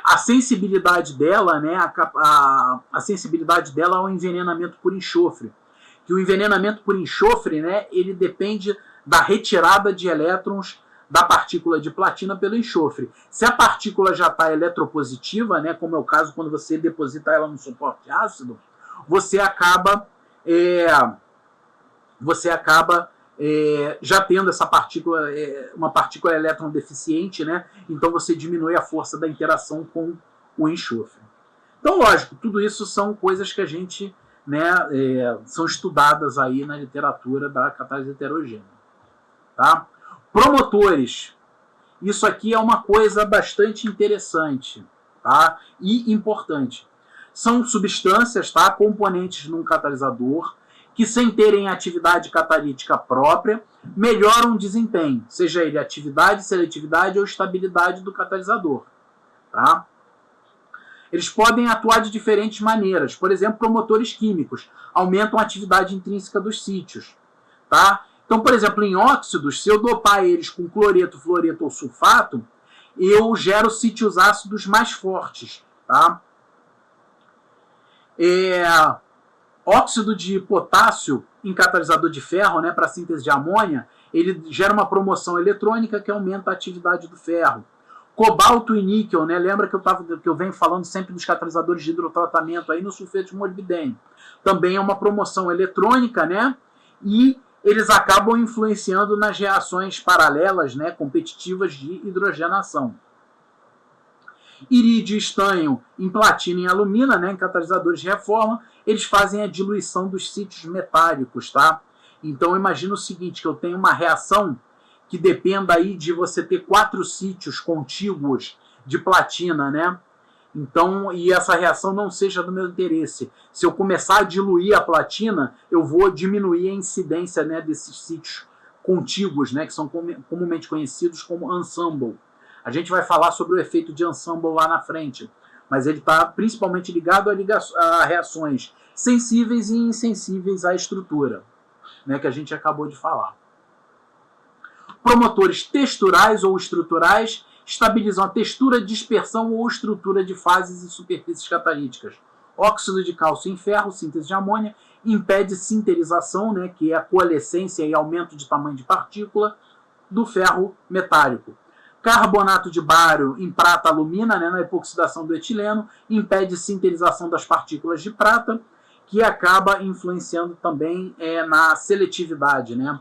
a sensibilidade dela, né, a sensibilidade dela ao envenenamento por enxofre. Que o envenenamento por enxofre, né, ele depende da retirada de elétrons da partícula de platina pelo enxofre. Se a partícula já está eletropositiva, né, como é o caso quando você deposita ela no suporte ácido, você acaba já tendo essa partícula, uma partícula elétron deficiente, né? Então você diminui a força da interação com o enxofre. Então, lógico, tudo isso são coisas que a gente, né, são estudadas aí na literatura da catálise heterogênea. Tá? Promotores. Isso aqui é uma coisa bastante interessante, tá? E importante. São substâncias, tá, componentes num catalisador que, sem terem atividade catalítica própria, melhoram o desempenho, seja ele atividade, seletividade ou estabilidade do catalisador. Tá? Eles podem atuar de diferentes maneiras. Por exemplo, promotores químicos aumentam a atividade intrínseca dos sítios. Tá? Então, por exemplo, em óxidos, se eu dopar eles com cloreto, fluoreto ou sulfato, eu gero sítios ácidos mais fortes. Tá? Óxido de potássio em catalisador de ferro, né, para síntese de amônia, ele gera uma promoção eletrônica que aumenta a atividade do ferro. Cobalto e níquel, né, lembra que eu venho falando sempre dos catalisadores de hidrotratamento aí no sulfeto de molibdênio. Também é uma promoção eletrônica, né, e eles acabam influenciando nas reações paralelas, né, competitivas de hidrogenação. Irídio e estanho em platina e em alumina, né, em catalisadores de reforma, eles fazem a diluição dos sítios metálicos, tá? Então imagina o seguinte, que eu tenho uma reação que dependa aí de você ter 4 sítios contíguos de platina, né? Então, e essa reação não seja do meu interesse. Se eu começar a diluir a platina, eu vou diminuir a incidência, né, desses sítios contíguos, né, que são comumente conhecidos como ensemble. A gente vai falar sobre o efeito de ensemble lá na frente, mas ele está principalmente ligado a reações sensíveis e insensíveis à estrutura, né, que a gente acabou de falar. Promotores texturais ou estruturais estabilizam a textura, dispersão ou estrutura de fases e superfícies catalíticas. Óxido de cálcio em ferro, síntese de amônia, impede sinterização, né, que é a coalescência e aumento de tamanho de partícula do ferro metálico. Carbonato de bário em prata alumina, né, na epoxidação do etileno, impede sinterização das partículas de prata, que acaba influenciando também na seletividade, né,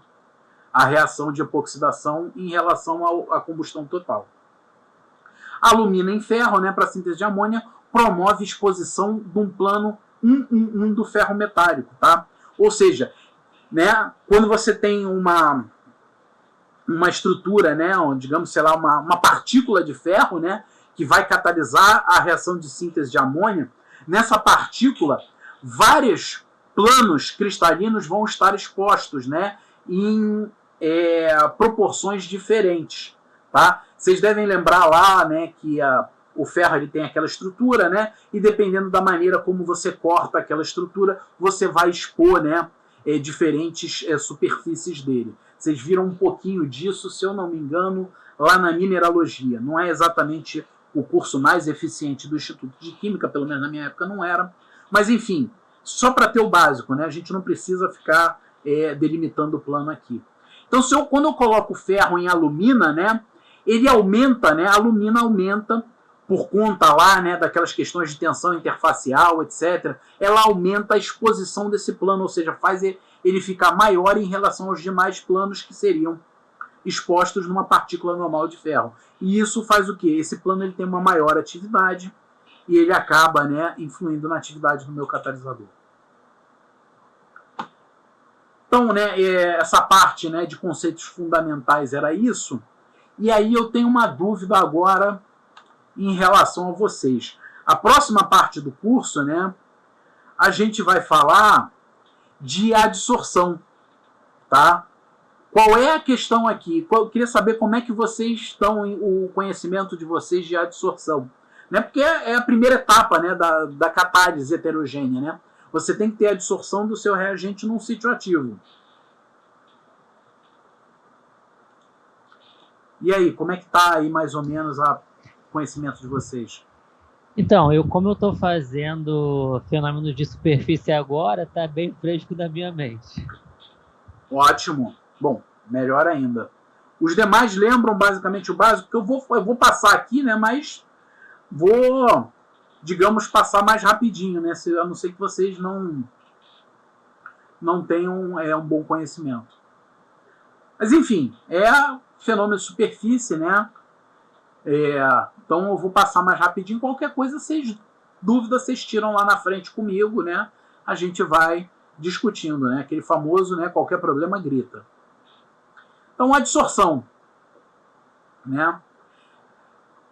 a reação de epoxidação em relação à combustão total. Alumina em ferro, né, para síntese de amônia, promove exposição de um plano 1,1,1 do ferro metálico. Tá? Ou seja, né, quando você tem uma estrutura, né, digamos, sei lá, uma partícula de ferro, né, que vai catalisar a reação de síntese de amônia, nessa partícula, vários planos cristalinos vão estar expostos, né, em proporções diferentes. Tá? Vocês devem lembrar lá, né, que o ferro ele tem aquela estrutura, né, e dependendo da maneira como você corta aquela estrutura, você vai expor, né, diferentes superfícies dele. Vocês viram um pouquinho disso, se eu não me engano, lá na mineralogia. Não é exatamente o curso mais eficiente do Instituto de Química, pelo menos na minha época não era. Mas, enfim, só para ter o básico, né? A gente não precisa ficar delimitando o plano aqui. Então, quando eu coloco o ferro em alumina, né, ele aumenta, né, a alumina aumenta por conta lá, né, daquelas questões de tensão interfacial, etc. Ela aumenta a exposição desse plano, ou seja, faz ele ficar maior em relação aos demais planos que seriam expostos numa partícula normal de ferro. E isso faz o quê? Esse plano ele tem uma maior atividade e ele acaba, né, influindo na atividade do meu catalisador. Então, né, essa parte, né, de conceitos fundamentais era isso. E aí eu tenho uma dúvida agora em relação a vocês. A próxima parte do curso, né, a gente vai falar de adsorção, tá? Qual é a questão aqui? Eu queria saber como é que vocês estão, o conhecimento de vocês de adsorção, né? Porque é a primeira etapa, né, da catálise heterogênea, né? Você tem que ter a adsorção do seu reagente num sítio ativo. E aí, como é que está aí mais ou menos o conhecimento de vocês? Então, como eu estou fazendo fenômenos de superfície agora, está bem fresco na minha mente. Ótimo. Bom, melhor ainda. Os demais lembram basicamente o básico, que eu vou passar aqui, né, mas vou, digamos, passar mais rapidinho, né, a não ser que vocês não tenham um bom conhecimento. Mas, enfim, fenômeno de superfície, né? Então eu vou passar mais rapidinho. Qualquer coisa, dúvida, vocês tiram lá na frente comigo, né? A gente vai discutindo, né? Aquele famoso, né? Qualquer problema, grita. Então, adsorção, né?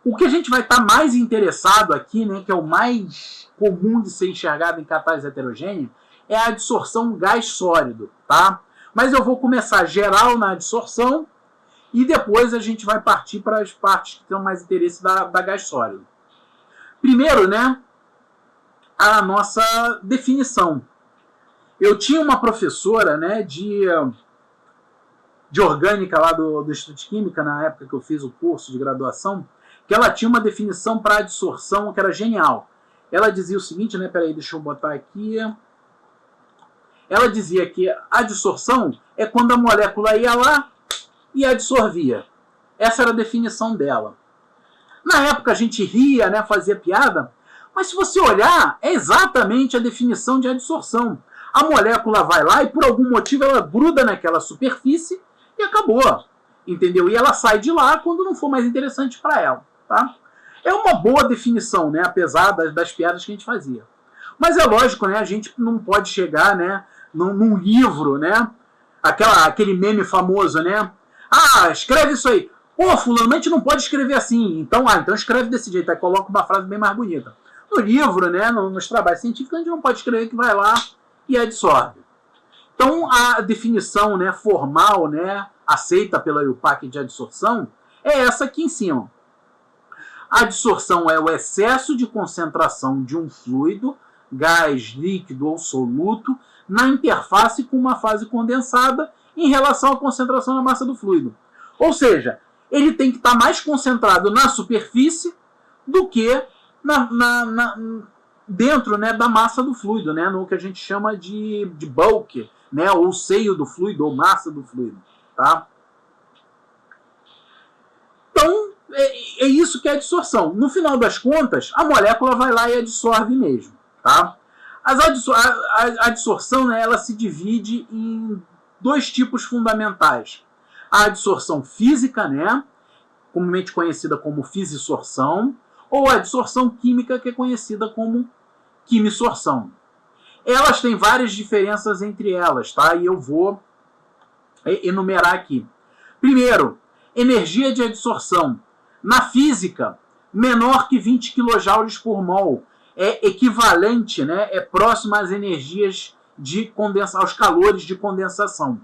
O que a gente vai estar mais interessado aqui, né? Que é o mais comum de ser enxergado em catálise heterogênea, é a adsorção gás sólido, tá? Mas eu vou começar geral na adsorção e depois a gente vai partir para as partes que têm mais interesse da gás sólido. Primeiro, né, a nossa definição. Eu tinha uma professora, né, de orgânica lá do Instituto de Química, na época que eu fiz o curso de graduação, que ela tinha uma definição para adsorção que era genial. Ela dizia o seguinte, né, peraí, deixa eu botar aqui. Ela dizia que a adsorção é quando a molécula ia lá e adsorvia. Essa era a definição dela. Na época a gente ria, né, fazia piada, mas se você olhar, é exatamente a definição de adsorção. A molécula vai lá e por algum motivo ela gruda naquela superfície e acabou, entendeu? E ela sai de lá quando não for mais interessante para ela, tá? É uma boa definição, né, apesar das piadas que a gente fazia. Mas é lógico, né, a gente não pode chegar, né, num livro, né, aquele meme famoso, né? Ah, escreve isso aí. Pô, fulano, a gente não pode escrever assim. Então escreve desse jeito, aí coloca uma frase bem mais bonita. No livro, né, nos trabalhos científicos, a gente não pode escrever que vai lá e adsorve. Então, a definição, né, formal, né, aceita pela IUPAC de adsorção é essa aqui em cima. A adsorção é o excesso de concentração de um fluido, gás, líquido ou soluto, na interface com uma fase condensada em relação à concentração na massa do fluido. Ou seja, ele tem que estar mais concentrado na superfície do que dentro, né, da massa do fluido, né, no que a gente chama de bulk, né, ou seio do fluido, ou massa do fluido. Tá? Então, é isso que é a adsorção. No final das contas, a molécula vai lá e adsorve mesmo. Tá? A adsorção, né, ela se divide em dois tipos fundamentais. A adsorção física, né, comumente conhecida como fisisorção, ou a adsorção química, que é conhecida como quimisorção. Elas têm várias diferenças entre elas, tá? E eu vou enumerar aqui. Primeiro, energia de adsorção. Na física, menor que 20 kJ por mol. É equivalente, né, é próximo às energias de condensação, aos calores de condensação.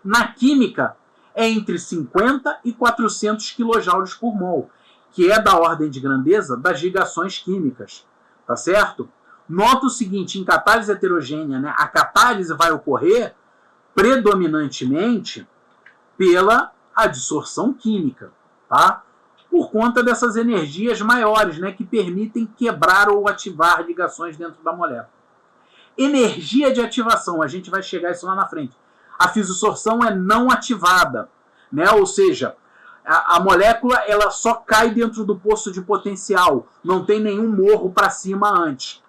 Na química, é entre 50 e 400 kJ por mol, que é da ordem de grandeza das ligações químicas, tá certo? Nota o seguinte, em catálise heterogênea, né, a catálise vai ocorrer predominantemente pela adsorção química, tá? Por conta dessas energias maiores, né, que permitem quebrar ou ativar ligações dentro da molécula. Energia de ativação, a gente vai chegar a isso lá na frente. A fisisorção é não ativada, né? Ou seja, a molécula ela só cai dentro do poço de potencial, não tem nenhum morro para cima antes.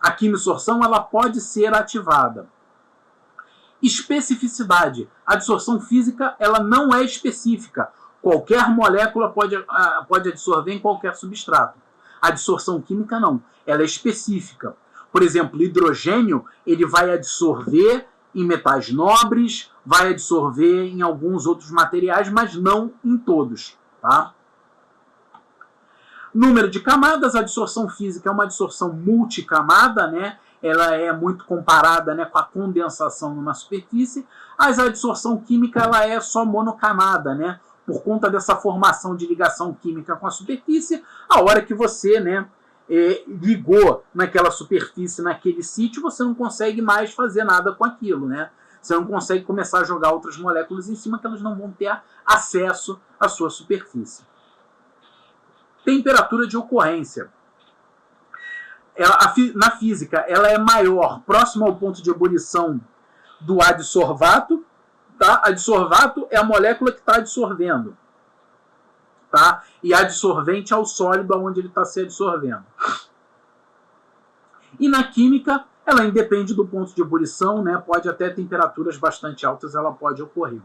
A quimisorção ela pode ser ativada. Especificidade. A adsorção física ela não é específica. Qualquer molécula pode adsorver em qualquer substrato. A adsorção química não, ela é específica. Por exemplo, o hidrogênio ele vai adsorver em metais nobres, vai adsorver em alguns outros materiais, mas não em todos. Tá? Número de camadas, a adsorção física é uma adsorção multicamada, né? Ela é muito comparada, né, com a condensação numa superfície. A adsorção química ela é só monocamada, né? Por conta dessa formação de ligação química com a superfície, a hora que você, né, ligou naquela superfície, naquele sítio, você não consegue mais fazer nada com aquilo, né? Você não consegue começar a jogar outras moléculas em cima que elas não vão ter acesso à sua superfície. Temperatura de ocorrência. Na física, ela é maior, próxima ao ponto de ebulição do adsorvato. Tá? Adsorvato é a molécula que está adsorvendo. Tá? E adsorvente é o sólido onde ele está se adsorvendo. E na química, ela independe do ponto de ebulição, né? Pode até temperaturas bastante altas, ela pode ocorrer.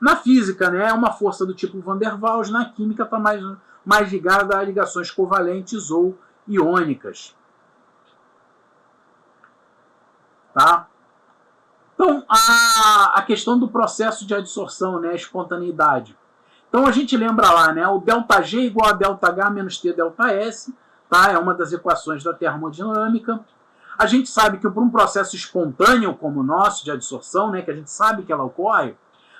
Na física, né, é uma força do tipo Van der Waals. Na química está mais ligada a ligações covalentes ou iônicas. Tá? Então, a questão do processo de adsorção, né, a espontaneidade. Então, a gente lembra lá, né, o ΔG igual a ΔH menos T ΔS, tá? É uma das equações da termodinâmica. A gente sabe que por um processo espontâneo como o nosso, de adsorção, né, que a gente sabe que ela ocorre,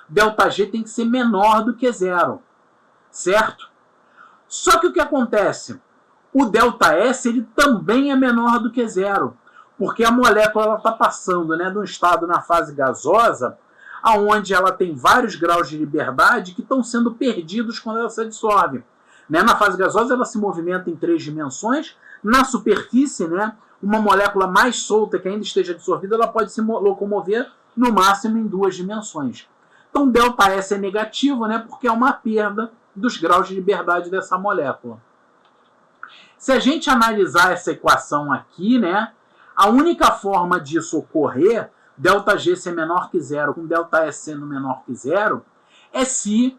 ΔG tem que ser menor do que zero, certo? Só que o que acontece? O ΔS ele também é menor do que zero, porque a molécula está passando, né, de um estado na fase gasosa, onde ela tem vários graus de liberdade que estão sendo perdidos quando ela se adsorve. Né? Na fase gasosa ela se movimenta em 3 dimensões, na superfície, né, uma molécula mais solta que ainda esteja dissolvida, ela pode se locomover no máximo em 2 dimensões. Então ΔS é negativo, né, porque é uma perda dos graus de liberdade dessa molécula. Se a gente analisar essa equação aqui, né, a única forma disso ocorrer, ΔG ser menor que zero, com ΔS sendo menor que zero, é se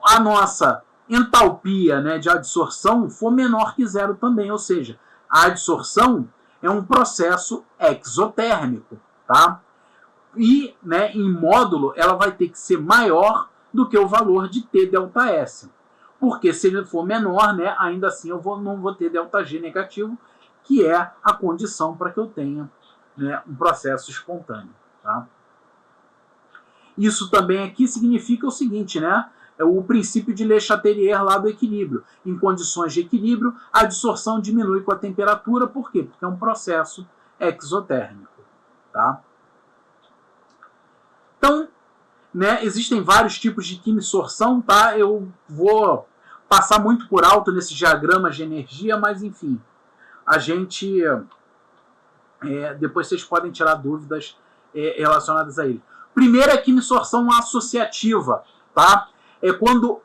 a nossa entalpia, né, de adsorção for menor que zero também, ou seja, a adsorção é um processo exotérmico, tá? E, né, em módulo ela vai ter que ser maior do que o valor de TΔS, porque se ele for menor, né, ainda assim eu não vou ter ΔG negativo, que é a condição para que eu tenha, né, um processo espontâneo. Tá? Isso também aqui significa o seguinte, né? É o princípio de Le Chatelier lá do equilíbrio. Em condições de equilíbrio, a adsorção diminui com a temperatura. Por quê? Porque é um processo exotérmico. Tá? Então, né, existem vários tipos de quimisorção. Tá? Eu vou passar muito por alto nesses diagramas de energia, mas enfim, a gente... depois vocês podem tirar dúvidas relacionadas a ele. Primeiro é a quimisorção associativa, tá? É quando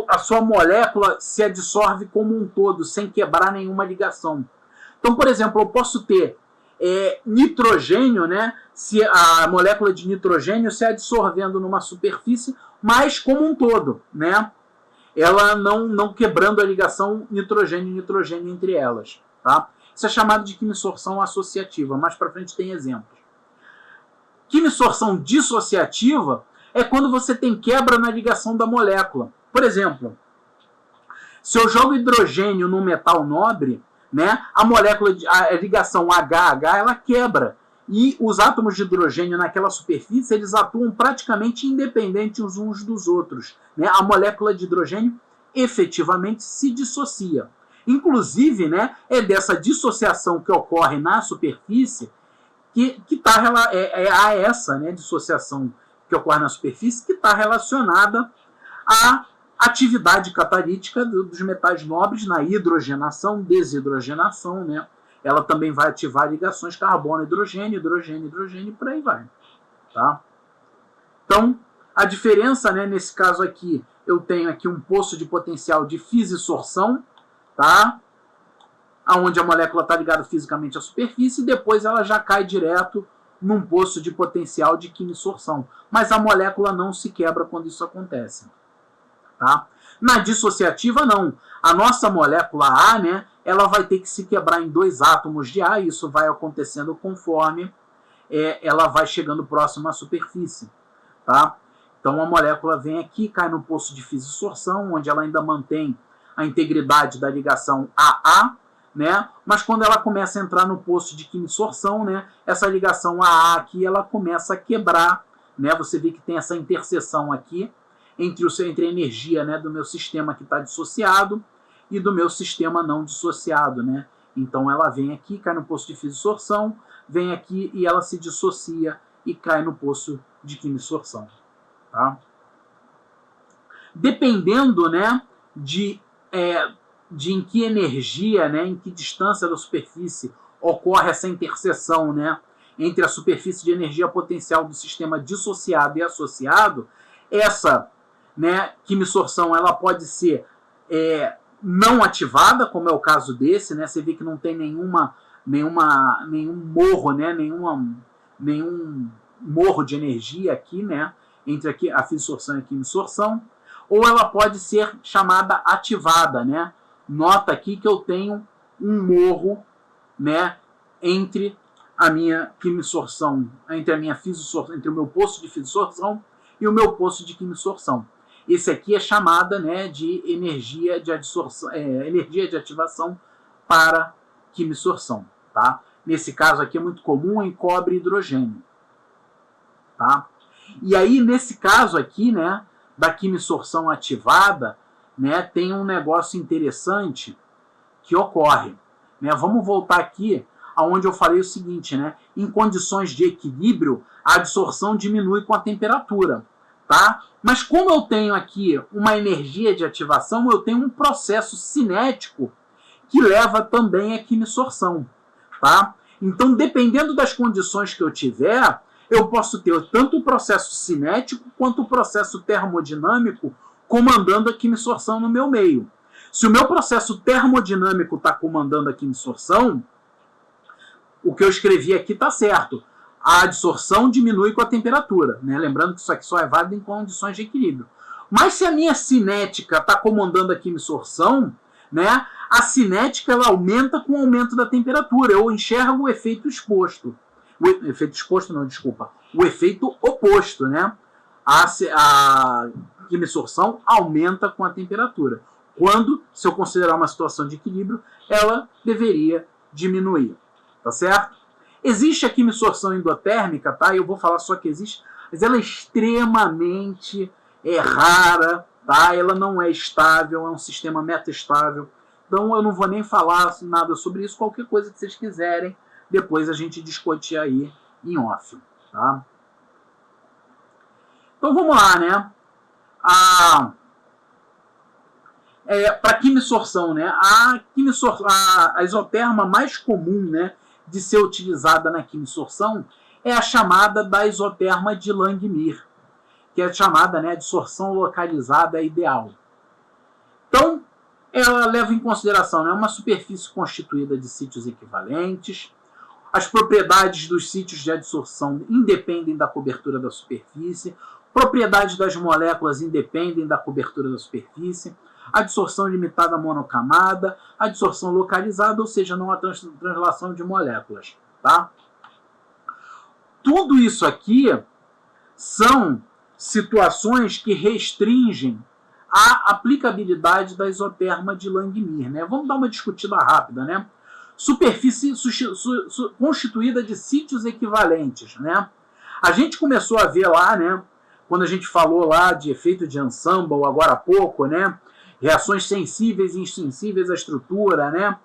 a sua molécula se adsorve como um todo, sem quebrar nenhuma ligação. Então, por exemplo, eu posso ter nitrogênio, né? Se a molécula de nitrogênio se adsorvendo numa superfície, mas como um todo, né? Ela não quebrando a ligação nitrogênio-nitrogênio entre elas, tá? Isso é chamado de quimisorção associativa. Mais para frente tem exemplos. Quimisorção dissociativa é quando você tem quebra na ligação da molécula. Por exemplo, se eu jogo hidrogênio num metal nobre, né, a ligação HH ela quebra. E os átomos de hidrogênio naquela superfície eles atuam praticamente independentes uns dos outros. Né? A molécula de hidrogênio efetivamente se dissocia. Inclusive, né, é dessa dissociação que ocorre na superfície que tá essa, né, dissociação que ocorre na superfície que está relacionada à atividade catalítica dos metais nobres na hidrogenação, desidrogenação, né? Ela também vai ativar ligações carbono-hidrogênio, hidrogênio, e por aí vai. Tá? Então, a diferença, né, nesse caso aqui, eu tenho aqui um poço de potencial de fisisorção, tá? Onde a molécula está ligada fisicamente à superfície e depois ela já cai direto num poço de potencial de quimisorção. Mas a molécula não se quebra quando isso acontece. Tá? Na dissociativa, não. A nossa molécula A, né, ela vai ter que se quebrar em 2 átomos de A, e isso vai acontecendo conforme ela vai chegando próximo à superfície. Tá? Então a molécula vem aqui, cai no poço de fisisorção, onde ela ainda mantém a integridade da ligação AA, né? Mas quando ela começa a entrar no poço de quimisorção, né, essa ligação AA aqui ela começa a quebrar. Né? Você vê que tem essa interseção aqui entre a energia, né, do meu sistema que está dissociado e do meu sistema não dissociado. Né? Então ela vem aqui, cai no poço de fisisorção, vem aqui e ela se dissocia e cai no poço de quimisorção. Tá? Dependendo, né, de em que energia, né, em que distância da superfície ocorre essa interseção, né, entre a superfície de energia potencial do sistema dissociado e associado, essa, né, quimisorção ela pode ser não ativada, como é o caso desse, né, você vê que não tem nenhum morro, né, nenhum morro de energia aqui, né, entre aqui a fisisorção e a quimisorção, ou ela pode ser chamada ativada, né? Nota aqui que eu tenho um morro, né, entre a minha quimisorção, entre o meu poço de fisisorção e o meu poço de quimisorção. Esse aqui é chamada, né, de energia de adsorção, energia de ativação para quimisorção, tá? nesse caso aqui é muito comum, em cobre e hidrogênio. Tá? E aí, nesse caso aqui, né, da quimisorção ativada, né, tem um negócio interessante que ocorre. Né? Vamos voltar aqui aonde eu falei o seguinte, né? Em condições de equilíbrio, a absorção diminui com a temperatura. Tá? Mas como eu tenho aqui uma energia de ativação, eu tenho um processo cinético que leva também à quimisorção. Tá? Então, dependendo das condições que eu tiver, eu posso ter tanto o processo cinético quanto o processo termodinâmico comandando a quimisorção no meu meio. Se o meu processo termodinâmico está comandando a quimisorção, o que eu escrevi aqui está certo. A adsorção diminui com a temperatura. Né? Lembrando que isso aqui só é válido em condições de equilíbrio. Mas se a minha cinética está comandando a quimisorção, né, a cinética ela aumenta com o aumento da temperatura. Eu enxergo o efeito exposto. O efeito oposto. Né? A quimisorção aumenta com a temperatura. Quando, se eu considerar uma situação de equilíbrio, ela deveria diminuir. Tá certo? Existe a quimisorção endotérmica, tá? Eu vou falar só que existe, mas ela é extremamente rara, tá? Ela não é estável, é um sistema metaestável. Então eu não vou nem falar nada sobre isso. Qualquer coisa que vocês quiserem, depois a gente discute aí em off, tá? Então vamos lá, né? Para quimisorção, né? A isoterma mais comum, né, de ser utilizada na quimisorção é a chamada da isoterma de Langmuir, que é a chamada, né, adsorção localizada ideal. Então, ela leva em consideração, né, uma superfície constituída de sítios equivalentes. As propriedades dos sítios de adsorção independem da cobertura da superfície. Propriedades das moléculas independem da cobertura da superfície. Adsorção limitada monocamada, adsorção localizada, ou seja, não há translação de moléculas. Tá? Tudo isso aqui são situações que restringem a aplicabilidade da isoterma de Langmuir. Né? Vamos dar uma discutida rápida. Né? Superfície constituída de sítios equivalentes. Né? A gente começou a ver lá, né, quando a gente falou lá de efeito de ensemble, agora há pouco, né, reações sensíveis e insensíveis à estrutura, né,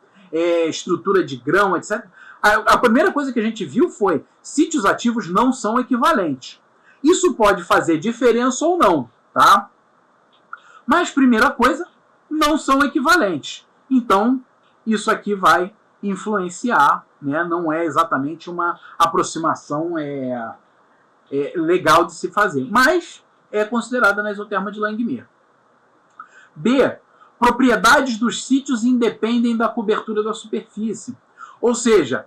estrutura de grão, etc. A primeira coisa que a gente viu foi sítios ativos não são equivalentes. Isso pode fazer diferença ou não, tá? Mas, primeira coisa, não são equivalentes. Então, isso aqui vai influenciar, né? Não é exatamente uma aproximação legal de se fazer, mas é considerada na isoterma de Langmuir. B. Propriedades dos sítios independem da cobertura da superfície. Ou seja,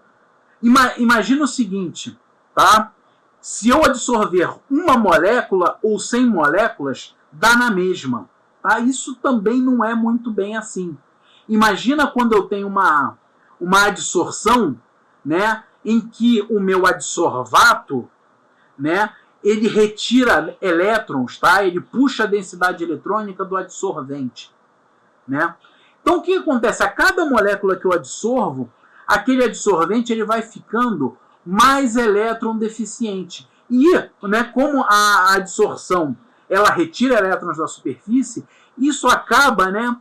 imagina o seguinte, tá? Se eu adsorver uma molécula ou 100 moléculas, dá na mesma. Tá? Isso também não é muito bem assim. Imagina quando eu tenho uma adsorção, né, em que o meu adsorvato, né, ele retira elétrons, tá? Ele puxa a densidade eletrônica do adsorvente. Né? Então o que acontece? A cada molécula que eu adsorvo, aquele adsorvente ele vai ficando mais elétron deficiente. E, né, como a adsorção ela retira elétrons da superfície, isso acaba, né,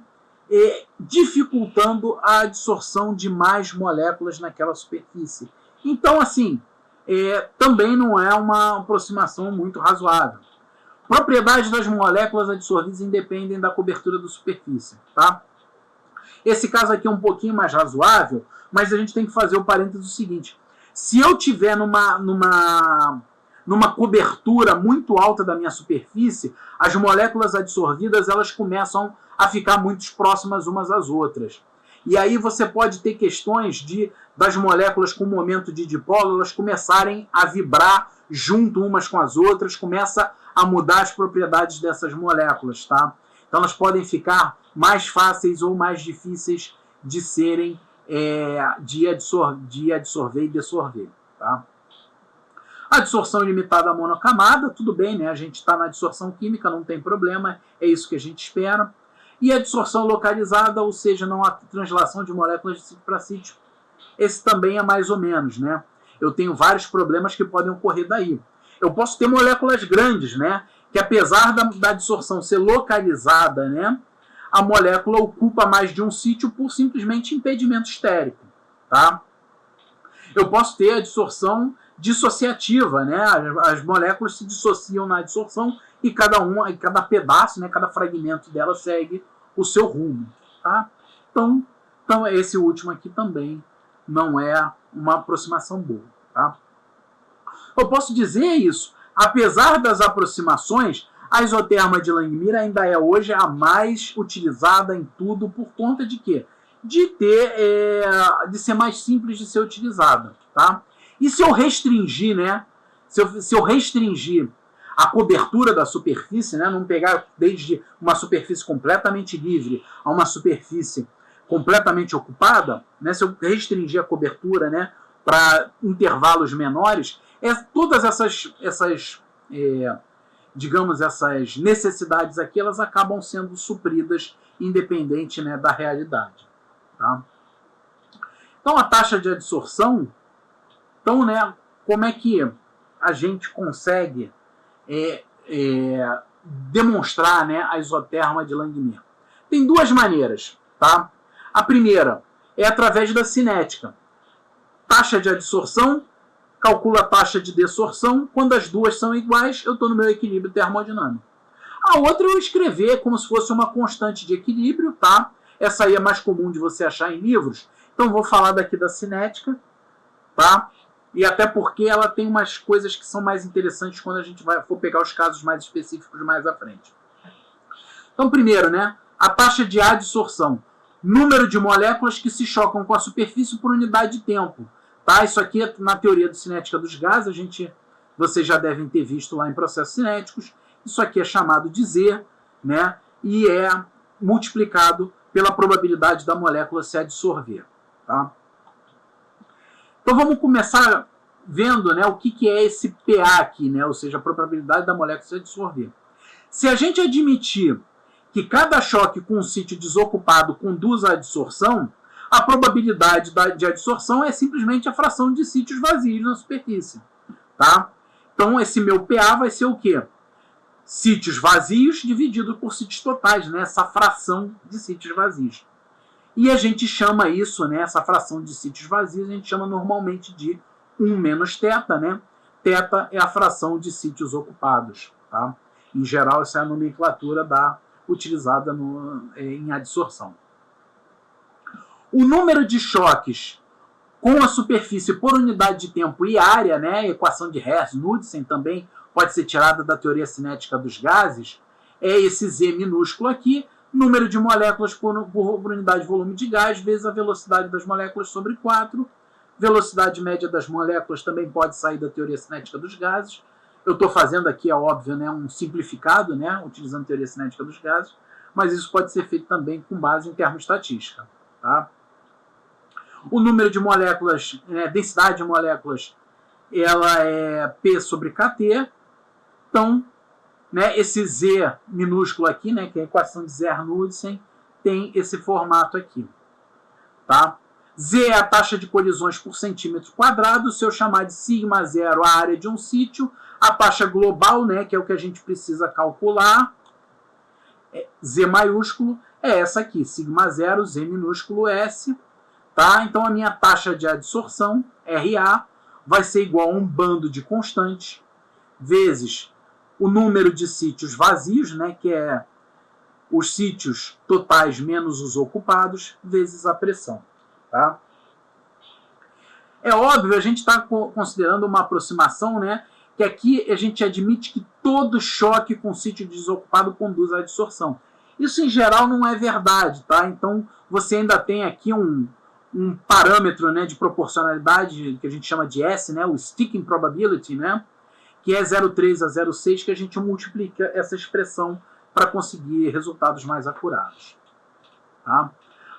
dificultando a adsorção de mais moléculas naquela superfície. Então, assim, também não é uma aproximação muito razoável. Propriedades das moléculas adsorvidas independem da cobertura da superfície. Tá? Esse caso aqui é um pouquinho mais razoável, mas a gente tem que fazer o parênteses seguinte. Se eu tiver numa cobertura muito alta da minha superfície, as moléculas adsorvidas elas começam a ficar muito próximas umas às outras. E aí você pode ter questões das moléculas com momento de dipolo elas começarem a vibrar junto umas com as outras, começa a mudar as propriedades dessas moléculas. Tá? Então elas podem ficar mais fáceis ou mais difíceis de serem de adsorver e dessorver. Tá? Adsorção limitada à monocamada, tudo bem, né? A gente está na adsorção química, não tem problema, é isso que a gente espera. E a adsorção localizada, ou seja, não há translação de moléculas de sítio para sítio, esse também é mais ou menos, né? Eu tenho vários problemas que podem ocorrer daí. Eu posso ter moléculas grandes, né? Que apesar da adsorção ser localizada, né? A molécula ocupa mais de um sítio por simplesmente impedimento estérico, tá? Eu posso ter adsorção dissociativa, né? As moléculas se dissociam na adsorção e cada pedaço, né? Cada fragmento dela segue o seu rumo, tá? Então esse último aqui também não é uma aproximação boa, tá? Eu posso dizer isso, apesar das aproximações, a isoterma de Langmuir ainda é hoje a mais utilizada em tudo por conta de quê? De ser mais simples de ser utilizada, tá? E se eu restringir, né? Se eu restringir a cobertura da superfície, né? Não pegar desde uma superfície completamente livre a uma superfície completamente ocupada, né? Se eu restringir a cobertura, né? Para intervalos menores, todas digamos, essas necessidades aqui, elas acabam sendo supridas independente, né, da realidade. Tá? Então, a taxa de adsorção, então, né, como é que a gente consegue demonstrar, né, a isoterma de Langmuir? Tem duas maneiras. Tá? A primeira é através da cinética. Taxa de adsorção, calcula a taxa de desorção. Quando as duas são iguais, eu estou no meu equilíbrio termodinâmico. A outra é eu escrever como se fosse uma constante de equilíbrio, tá? Essa aí é mais comum de você achar em livros. Então vou falar daqui da cinética, tá? E até porque ela tem umas coisas que são mais interessantes quando a gente for pegar os casos mais específicos mais à frente. Então primeiro, né? A taxa de adsorção. Número de moléculas que se chocam com a superfície por unidade de tempo. Tá? Isso aqui é na teoria de cinética dos gases, vocês já devem ter visto lá em processos cinéticos. Isso aqui é chamado de Z, né? E é multiplicado pela probabilidade da molécula se adsorver. Tá? Então vamos começar vendo, né, o que é esse PA aqui, né? Ou seja, a probabilidade da molécula se adsorver. Se a gente admitir que cada choque com um sítio desocupado conduz à adsorção, a probabilidade de adsorção é simplesmente a fração de sítios vazios na superfície. Tá? Então, esse meu PA vai ser o quê? Sítios vazios dividido por sítios totais, né? Essa fração de sítios vazios. E a gente chama isso, né? Essa fração de sítios vazios, a gente chama normalmente de 1 menos θ, né? Θ é a fração de sítios ocupados. Tá? Em geral, essa é a nomenclatura utilizada em adsorção. O número de choques com a superfície por unidade de tempo e área, né, a equação de Hertz-Knudsen também pode ser tirada da teoria cinética dos gases, é esse Z minúsculo aqui, número de moléculas por unidade de volume de gás, vezes a velocidade das moléculas sobre 4. Velocidade média das moléculas também pode sair da teoria cinética dos gases. Eu estou fazendo aqui, é óbvio, né, um simplificado, né, utilizando a teoria cinética dos gases, mas isso pode ser feito também com base em termoestatística. Tá? O número de moléculas, densidade de moléculas, ela é P sobre KT. Então, né, esse Z minúsculo aqui, né, que é a equação de Zerr-Knudsen, tem esse formato aqui. Tá? Z é a taxa de colisões por centímetro quadrado. Se eu chamar de sigma zero a área de um sítio, a taxa global, né, que é o que a gente precisa calcular, Z maiúsculo, é essa aqui, sigma zero, Z minúsculo S. Tá? Então a minha taxa de adsorção, RA, vai ser igual a um bando de constantes vezes o número de sítios vazios, né, que é os sítios totais menos os ocupados, vezes a pressão. Tá? É óbvio, a gente está considerando uma aproximação, né, que aqui a gente admite que todo choque com sítio desocupado conduz à adsorção. Isso em geral não é verdade. Tá? Então você ainda tem aqui um parâmetro, né, de proporcionalidade que a gente chama de S, né, o sticking probability, né, que é 0,3 a 0,6, que a gente multiplica essa expressão para conseguir resultados mais acurados. Tá?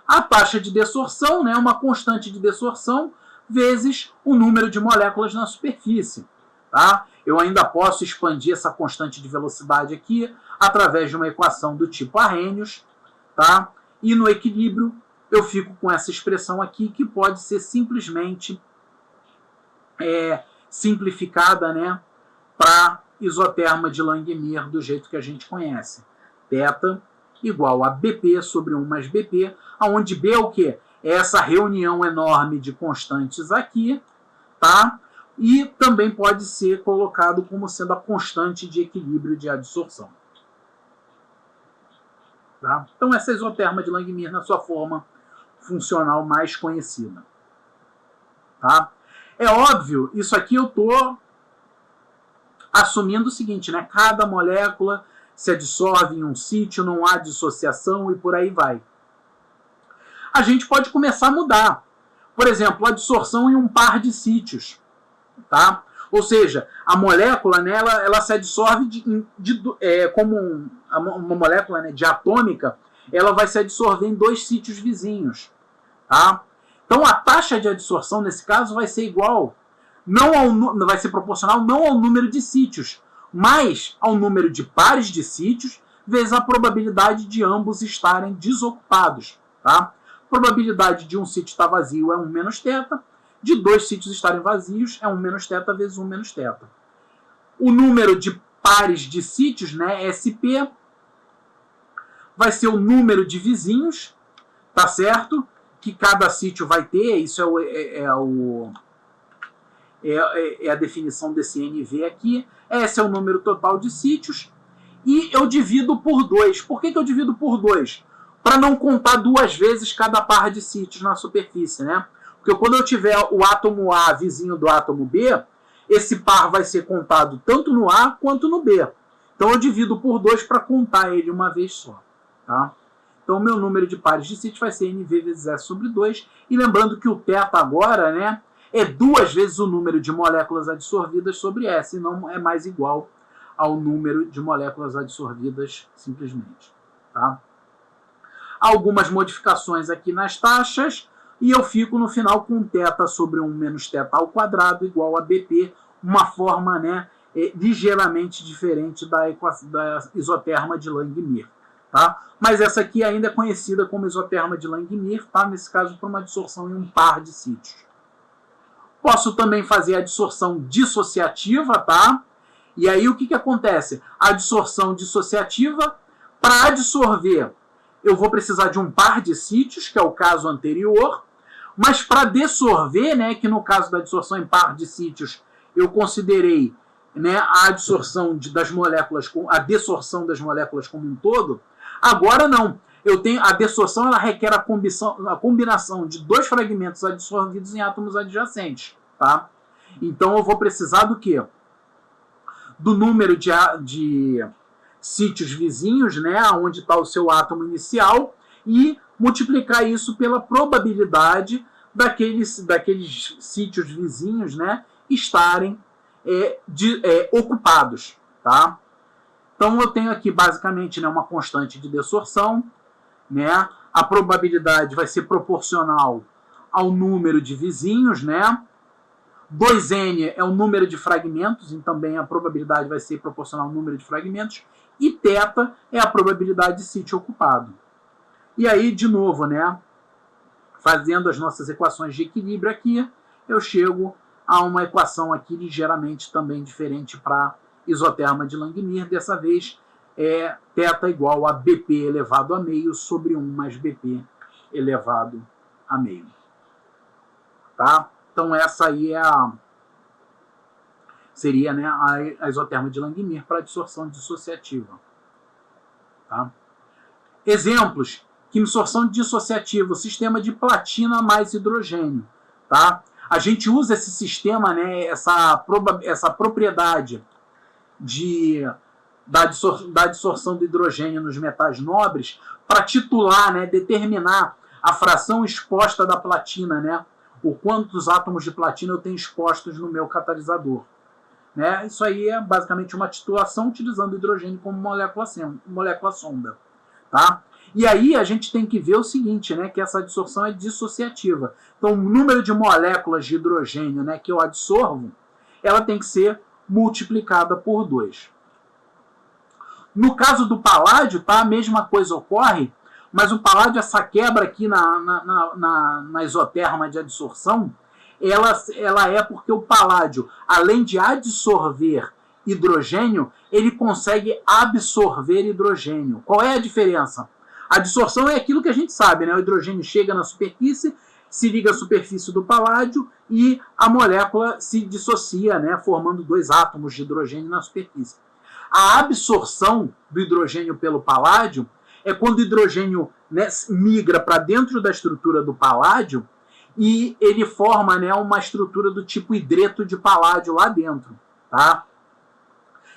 A taxa de desorção, né, é uma constante de desorção vezes o número de moléculas na superfície. Tá? Eu ainda posso expandir essa constante de velocidade aqui através de uma equação do tipo Arrhenius, tá? E no equilíbrio eu fico com essa expressão aqui, que pode ser simplesmente simplificada, né, para isoterma de Langmuir do jeito que a gente conhece. Θ igual a BP sobre 1 mais BP, onde B é o quê? É essa reunião enorme de constantes aqui, tá? E também pode ser colocado como sendo a constante de equilíbrio de adsorção. Tá? Então, essa é a isoterma de Langmuir na sua forma funcional mais conhecida. Tá? É óbvio, isso aqui eu estou assumindo o seguinte, né? Cada molécula se adsorve em um sítio, não há dissociação e por aí vai. A gente pode começar a mudar. Por exemplo, a adsorção em um par de sítios. Tá? Ou seja, a molécula, né, ela se adsorve como uma molécula, né, diatômica, ela vai se adsorver em 2 sítios vizinhos. Tá? Então a taxa de adsorção nesse caso vai ser igual, vai ser proporcional não ao número de sítios, mas ao número de pares de sítios vezes a probabilidade de ambos estarem desocupados. Tá? A probabilidade de um sítio estar vazio é 1 menos θ, de 2 sítios estarem vazios é 1 menos θ vezes 1 menos θ. O número de pares de sítios, né, SP, vai ser o número de vizinhos, tá certo? Que cada sítio vai ter, isso é a definição desse NV aqui. Esse é o número total de sítios. E eu divido por 2. Por que eu divido por 2? Para não contar 2 vezes cada par de sítios na superfície, né? Porque quando eu tiver o átomo A vizinho do átomo B, esse par vai ser contado tanto no A quanto no B. Então eu divido por 2 para contar ele uma vez só. Tá? Então o meu número de pares de sítios vai ser NV vezes S sobre 2. E lembrando que o θ agora, né, é 2 vezes o número de moléculas adsorvidas sobre S, e não é mais igual ao número de moléculas adsorvidas simplesmente. Tá? Algumas modificações aqui nas taxas. E eu fico no final com θ sobre 1 menos θ ao quadrado igual a BP, uma forma, né, ligeiramente diferente da isoterma de Langmuir. Tá? Mas essa aqui ainda é conhecida como isoterma de Langmuir, tá? Nesse caso por uma adsorção em um par de sítios. Posso também fazer a adsorção dissociativa, tá? E aí o que acontece? A adsorção dissociativa, para adsorver, eu vou precisar de um par de sítios, que é o caso anterior, mas para dessorver, né, que no caso da adsorção em par de sítios, eu considerei, né, a adsorção das moléculas, a dessorção das moléculas como um todo. Agora não. Eu tenho a dessorção, ela requer a combinação de 2 fragmentos adsorvidos em átomos adjacentes. Tá? Então eu vou precisar do quê? Do número de sítios vizinhos, né, onde está o seu átomo inicial, e multiplicar isso pela probabilidade daqueles sítios vizinhos, né, estarem ocupados. Tá? Então eu tenho aqui basicamente, né, uma constante de dessorção, né? A probabilidade vai ser proporcional ao número de vizinhos, né? 2n é o número de fragmentos, e também a probabilidade vai ser proporcional ao número de fragmentos, e θ é a probabilidade de sítio ocupado. E aí, de novo, né, fazendo as nossas equações de equilíbrio aqui, eu chego a uma equação aqui ligeiramente também diferente para isoterma de Langmuir. Dessa vez é θ igual a BP elevado a meio sobre 1 mais BP elevado a meio. Tá? Então essa aí seria, né, a isoterma de Langmuir para adsorção dissociativa. Tá? Exemplos: quimsorção dissociativa, sistema de platina mais hidrogênio. Tá? A gente usa esse sistema, né, essa propriedade da adsorção do hidrogênio nos metais nobres para titular, né, determinar a fração exposta da platina, né, o quantos átomos de platina eu tenho expostos no meu catalisador. Né? Isso aí é basicamente uma titulação utilizando o hidrogênio como molécula sonda. Tá? E aí a gente tem que ver o seguinte, né, que essa adsorção é dissociativa. Então o número de moléculas de hidrogênio, né, que eu adsorvo, ela tem que ser multiplicada por 2. No caso do paládio, tá, a mesma coisa ocorre, Mas o paládio, essa quebra aqui na isoterma de adsorção, ela é porque o paládio, além de adsorver hidrogênio, ele consegue absorver hidrogênio. Qual é a diferença? A adsorção é aquilo que a gente sabe, né? O hidrogênio chega na superfície, se liga à superfície do paládio e a molécula se dissocia, né? Formando 2 átomos de hidrogênio na superfície. A absorção do hidrogênio pelo paládio é quando o hidrogênio, né, migra para dentro da estrutura do paládio e ele forma, né, uma estrutura do tipo hidreto de paládio lá dentro. Tá?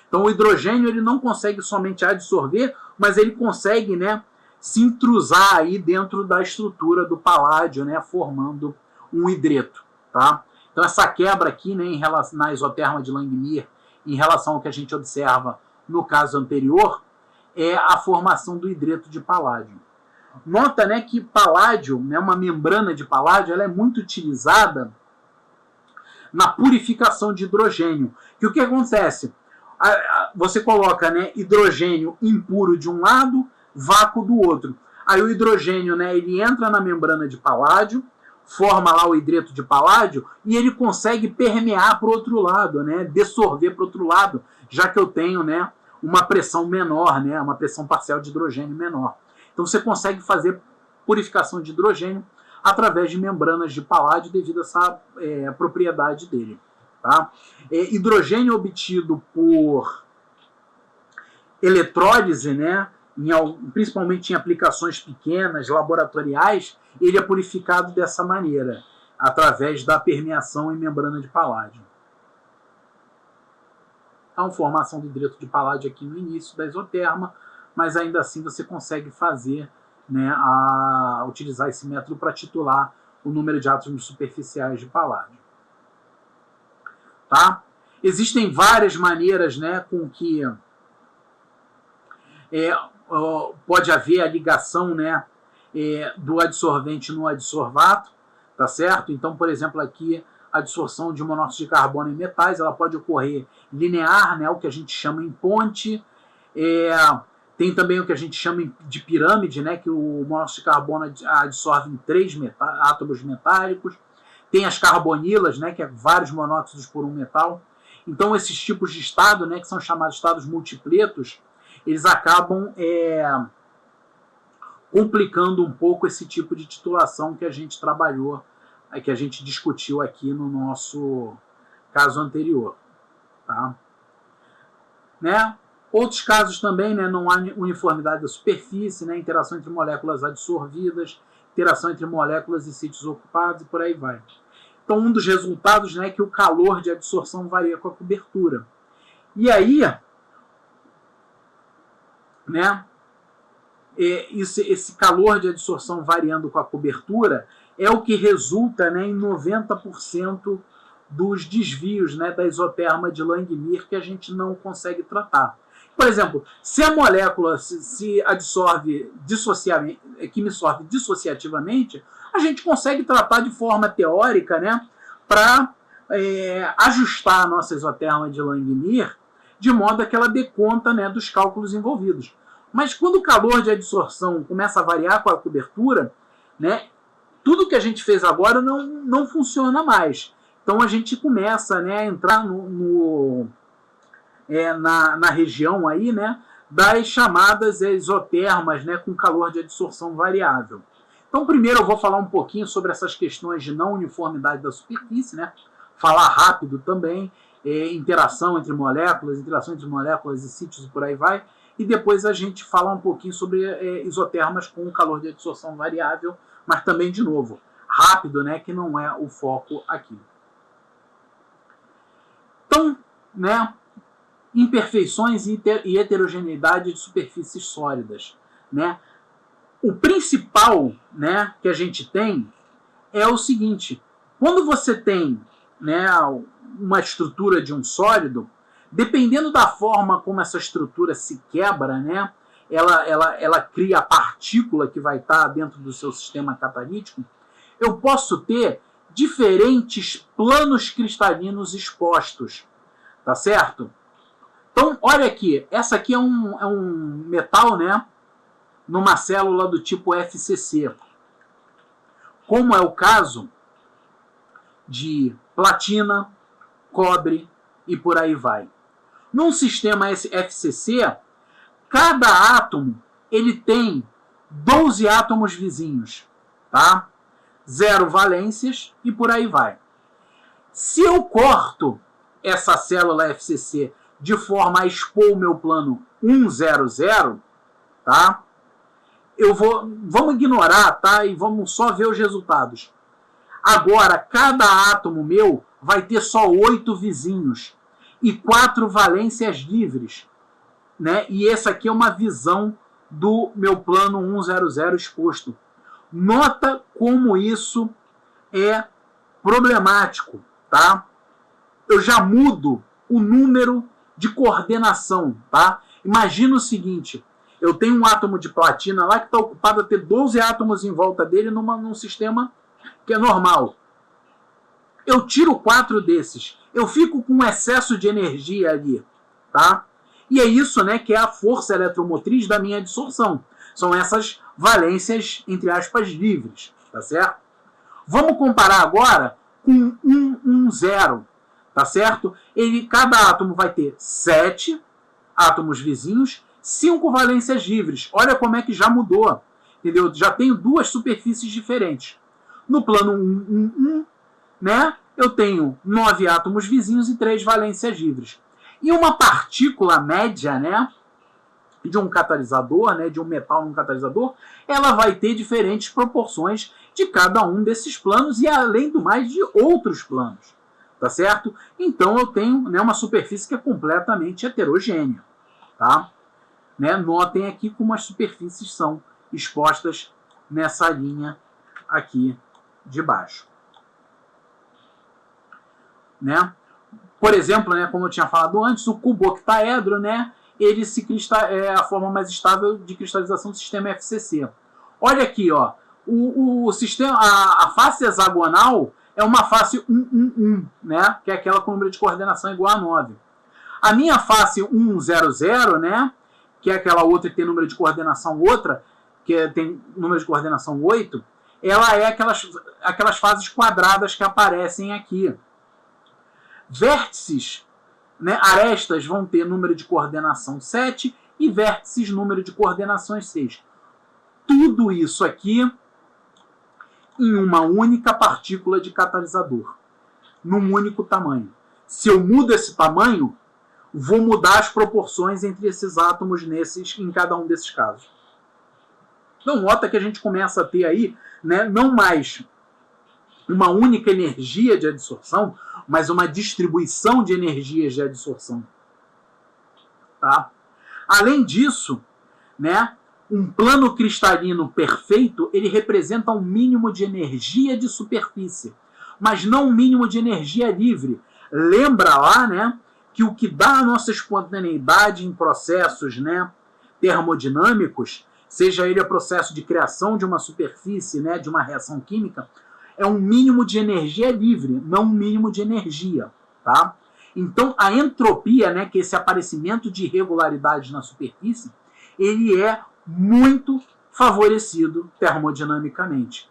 Então o hidrogênio ele não consegue somente absorver, mas ele consegue, né, se intrusar aí dentro da estrutura do paládio, né, formando um hidreto. Tá? Então essa quebra aqui, né, na isoterma de Langmuir, em relação ao que a gente observa no caso anterior, é a formação do hidreto de paládio. Nota, né, que paládio, né, uma membrana de paládio, ela é muito utilizada na purificação de hidrogênio. Que o que acontece? Você coloca, né, hidrogênio impuro de um lado, vácuo do outro. Aí o hidrogênio, né, ele entra na membrana de paládio, forma lá o hidreto de paládio e ele consegue permear para o outro lado, né, dessorver para o outro lado, já que eu tenho, né, uma pressão menor, né, uma pressão parcial de hidrogênio menor. Então você consegue fazer purificação de hidrogênio através de membranas de paládio devido a essa propriedade dele. Tá? Hidrogênio obtido por eletrólise, né, principalmente em aplicações pequenas, laboratoriais, ele é purificado dessa maneira, através da permeação em membrana de paládio. Há uma formação do hidreto de paládio aqui no início da isoterma, mas ainda assim você consegue fazer, né, utilizar esse método para titular o número de átomos superficiais de paládio. Tá? Existem várias maneiras, né, com que pode haver a ligação, né, do adsorvente no adsorvato, tá certo? Então, por exemplo, aqui a dissorção de monóxido de carbono em metais, ela pode ocorrer linear, né, o que a gente chama em ponte. Tem também o que a gente chama de pirâmide, né, que o monóxido de carbono adsorve em 3 átomos metálicos. Tem as carbonilas, né, que é vários monóxidos por um metal. Então, esses tipos de estado, né, que são chamados estados multipletos, eles acabam complicando um pouco esse tipo de titulação que a gente trabalhou, que a gente discutiu aqui no nosso caso anterior. Tá? Né? Outros casos também, né, não há uniformidade da superfície, né, interação entre moléculas adsorvidas, interação entre moléculas e sítios ocupados e por aí vai. Então, um dos resultados, né, é que o calor de adsorção varia com a cobertura. E aí, né, esse calor de adsorção variando com a cobertura é o que resulta, né, em 90% dos desvios, né, da isoterma de Langmuir que a gente não consegue tratar. Por exemplo, se a molécula se adsorve dissociativamente, a gente consegue tratar de forma teórica, né, para ajustar a nossa isoterma de Langmuir de modo a que ela dê conta, né, dos cálculos envolvidos. Mas quando o calor de adsorção começa a variar com a cobertura, né, tudo que a gente fez agora não funciona mais. Então a gente começa, né, a entrar na região aí, né, das chamadas isotermas, né, com calor de adsorção variável. Então primeiro eu vou falar um pouquinho sobre essas questões de não uniformidade da superfície, né, falar rápido também, interação entre moléculas e sítios e por aí vai. E depois a gente fala um pouquinho sobre isotermas com calor de adsorção variável, mas também, de novo, rápido, né, que não é o foco aqui. Então, né, imperfeições e heterogeneidade de superfícies sólidas. Né? O principal, né, que a gente tem é o seguinte: quando você tem, né, uma estrutura de um sólido, dependendo da forma como essa estrutura se quebra, né, ela cria a partícula que vai estar dentro do seu sistema catalítico, eu posso ter diferentes planos cristalinos expostos. Tá certo? Então, olha aqui, essa aqui é um metal, né, numa célula do tipo FCC, como é o caso de platina, cobre e por aí vai. Num sistema FCC, cada átomo ele tem 12 átomos vizinhos, tá? 0 valências e por aí vai. Se eu corto essa célula FCC de forma a expor o meu plano 100, tá? Vamos ignorar, tá? E vamos só ver os resultados. Agora, cada átomo meu vai ter só 8 vizinhos e 4 valências livres, né? E essa aqui é uma visão do meu plano 100 exposto. Nota como isso é problemático, tá? Eu já mudo o número de coordenação, tá? Imagina o seguinte, eu tenho um átomo de platina lá que está ocupado a ter 12 átomos em volta dele num sistema que é normal. Eu tiro 4 desses, eu fico com um excesso de energia ali, tá? E é isso, né, que é a força eletromotriz da minha adsorção. São essas valências, entre aspas, livres, tá certo? Vamos comparar agora com 110, tá certo? Cada átomo vai ter 7 átomos vizinhos, 5 valências livres. Olha como é que já mudou, entendeu? Já tenho 2 superfícies diferentes. No plano 1, né, eu tenho 9 átomos vizinhos e 3 valências livres. E uma partícula média, né, de um catalisador, né, de um metal num catalisador, ela vai ter diferentes proporções de cada um desses planos e, além do mais, de outros planos. Tá certo? Então eu tenho, né, uma superfície que é completamente heterogênea. Tá? Né? Notem aqui como as superfícies são expostas nessa linha aqui de baixo. Né? Por exemplo, né, como eu tinha falado antes, o cubo octaedro, né, ele é a forma mais estável de cristalização do sistema FCC. Olha aqui, ó, o sistema, a face hexagonal é uma face 1, né, que é aquela com número de coordenação igual a 9. A minha face 100, né, que é aquela outra que tem número de coordenação outra, que tem número de coordenação 8, ela é aquelas fases quadradas que aparecem aqui. Vértices, né, arestas vão ter número de coordenação 7 e vértices número de coordenação 6. Tudo isso aqui em uma única partícula de catalisador, num único tamanho. Se eu mudo esse tamanho, vou mudar as proporções entre esses átomos em cada um desses casos. Então, nota que a gente começa a ter aí, né, não mais uma única energia de adsorção, mas uma distribuição de energias de adsorção. Tá? Além disso, né, um plano cristalino perfeito, ele representa um mínimo de energia de superfície, mas não um mínimo de energia livre. Lembra lá, né, que o que dá a nossa espontaneidade em processos, né, termodinâmicos, seja ele o processo de criação de uma superfície, né, de uma reação química, é um mínimo de energia livre, não um mínimo de energia. Tá? Então, a entropia, né, que é esse aparecimento de irregularidades na superfície, ele é muito favorecido termodinamicamente.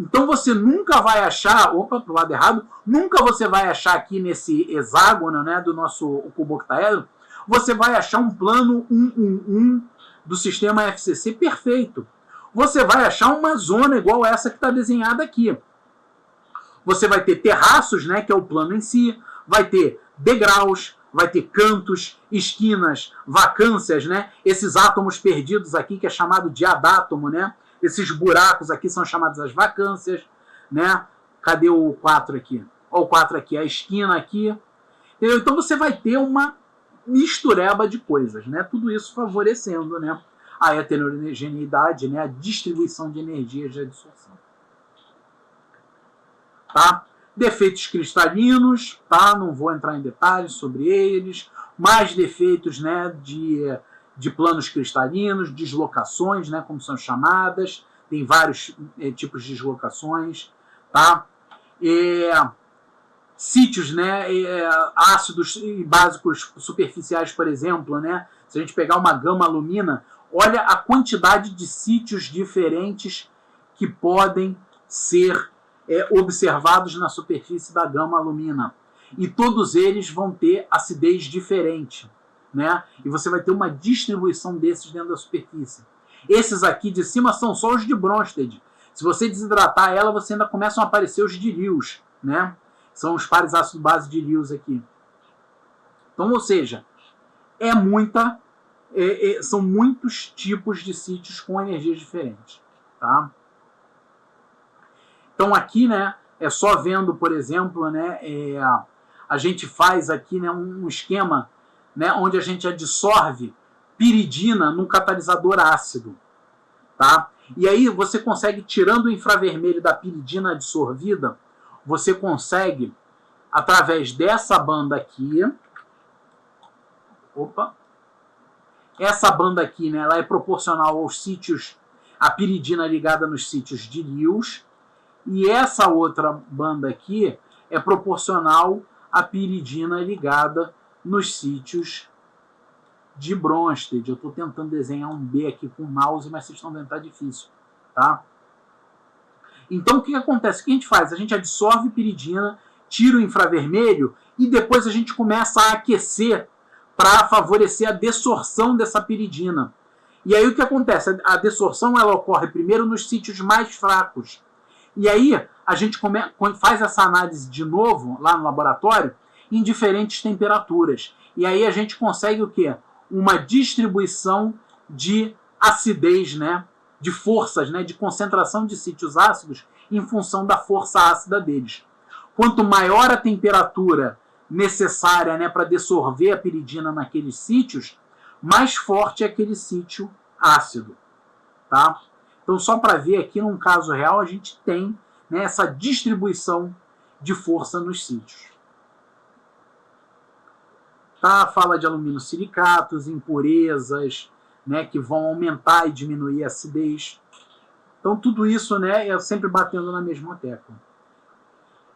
Então, você nunca vai achar, pro lado errado, nunca você vai achar aqui nesse hexágono, né, do nosso cubo octaedro, você vai achar um plano 1 do sistema FCC perfeito. Você vai achar uma zona igual essa que está desenhada aqui. Você vai ter terraços, né, que é o plano em si, vai ter degraus, vai ter cantos, esquinas, vacâncias, né? Esses átomos perdidos aqui, que é chamado de adátomo, né? Esses buracos aqui são chamados as vacâncias, né? Cadê o 4 aqui? Olha o 4 aqui, a esquina aqui. Entendeu? Então você vai ter uma mistureba de coisas, né? Tudo isso favorecendo, né, a heterogeneidade, né, a distribuição de energias de adsorção. Tá? Defeitos cristalinos, tá? Não vou entrar em detalhes sobre eles. Mais defeitos, né, de planos cristalinos, deslocações, né, como são chamadas. Tem vários tipos de deslocações. Tá? Sítios, né, ácidos e básicos superficiais, por exemplo. Né? Se a gente pegar uma gama-alumina, Olha a quantidade de sítios diferentes que podem ser observados na superfície da gama-alumina. E todos eles vão ter acidez diferente, né? E você vai ter uma distribuição desses dentro da superfície. Esses aqui de cima são só os de Bronsted. Se você desidratar ela, você ainda começam a aparecer os dirios, né? São os pares ácido-base dirios aqui. Então, ou seja, são muitos tipos de sítios com energias diferentes, tá? Então aqui, né, é só vendo, por exemplo, né, a gente faz aqui, né, um esquema, né, onde a gente adsorve piridina num catalisador ácido, tá? E aí você consegue, tirando o infravermelho da piridina adsorvida, você consegue, através dessa banda aqui, essa banda aqui, né, ela é proporcional aos sítios, a piridina ligada nos sítios dirios, e essa outra banda aqui é proporcional à piridina ligada nos sítios de Bronsted. Eu estou tentando desenhar um B aqui com o mouse, mas vocês estão vendo que está difícil, tá? Então, o que acontece? O que a gente faz? A gente adsorve piridina, tira o infravermelho e depois a gente começa a aquecer para favorecer a dessorção dessa piridina. E aí o que acontece? A dessorção ela ocorre primeiro nos sítios mais fracos. E aí a gente faz essa análise de novo lá no laboratório em diferentes temperaturas. E aí a gente consegue o quê? Uma distribuição de acidez, né? De forças, né? De concentração de sítios ácidos em função da força ácida deles. Quanto maior a temperatura necessária, né, para dissolver a piridina naqueles sítios, mais forte é aquele sítio ácido, tá? Então, só para ver aqui, num caso real, a gente tem, né, essa distribuição de força nos sítios. Tá? Fala de aluminosilicatos, impurezas, né, que vão aumentar e diminuir a acidez. Então, tudo isso, né, é sempre batendo na mesma tecla.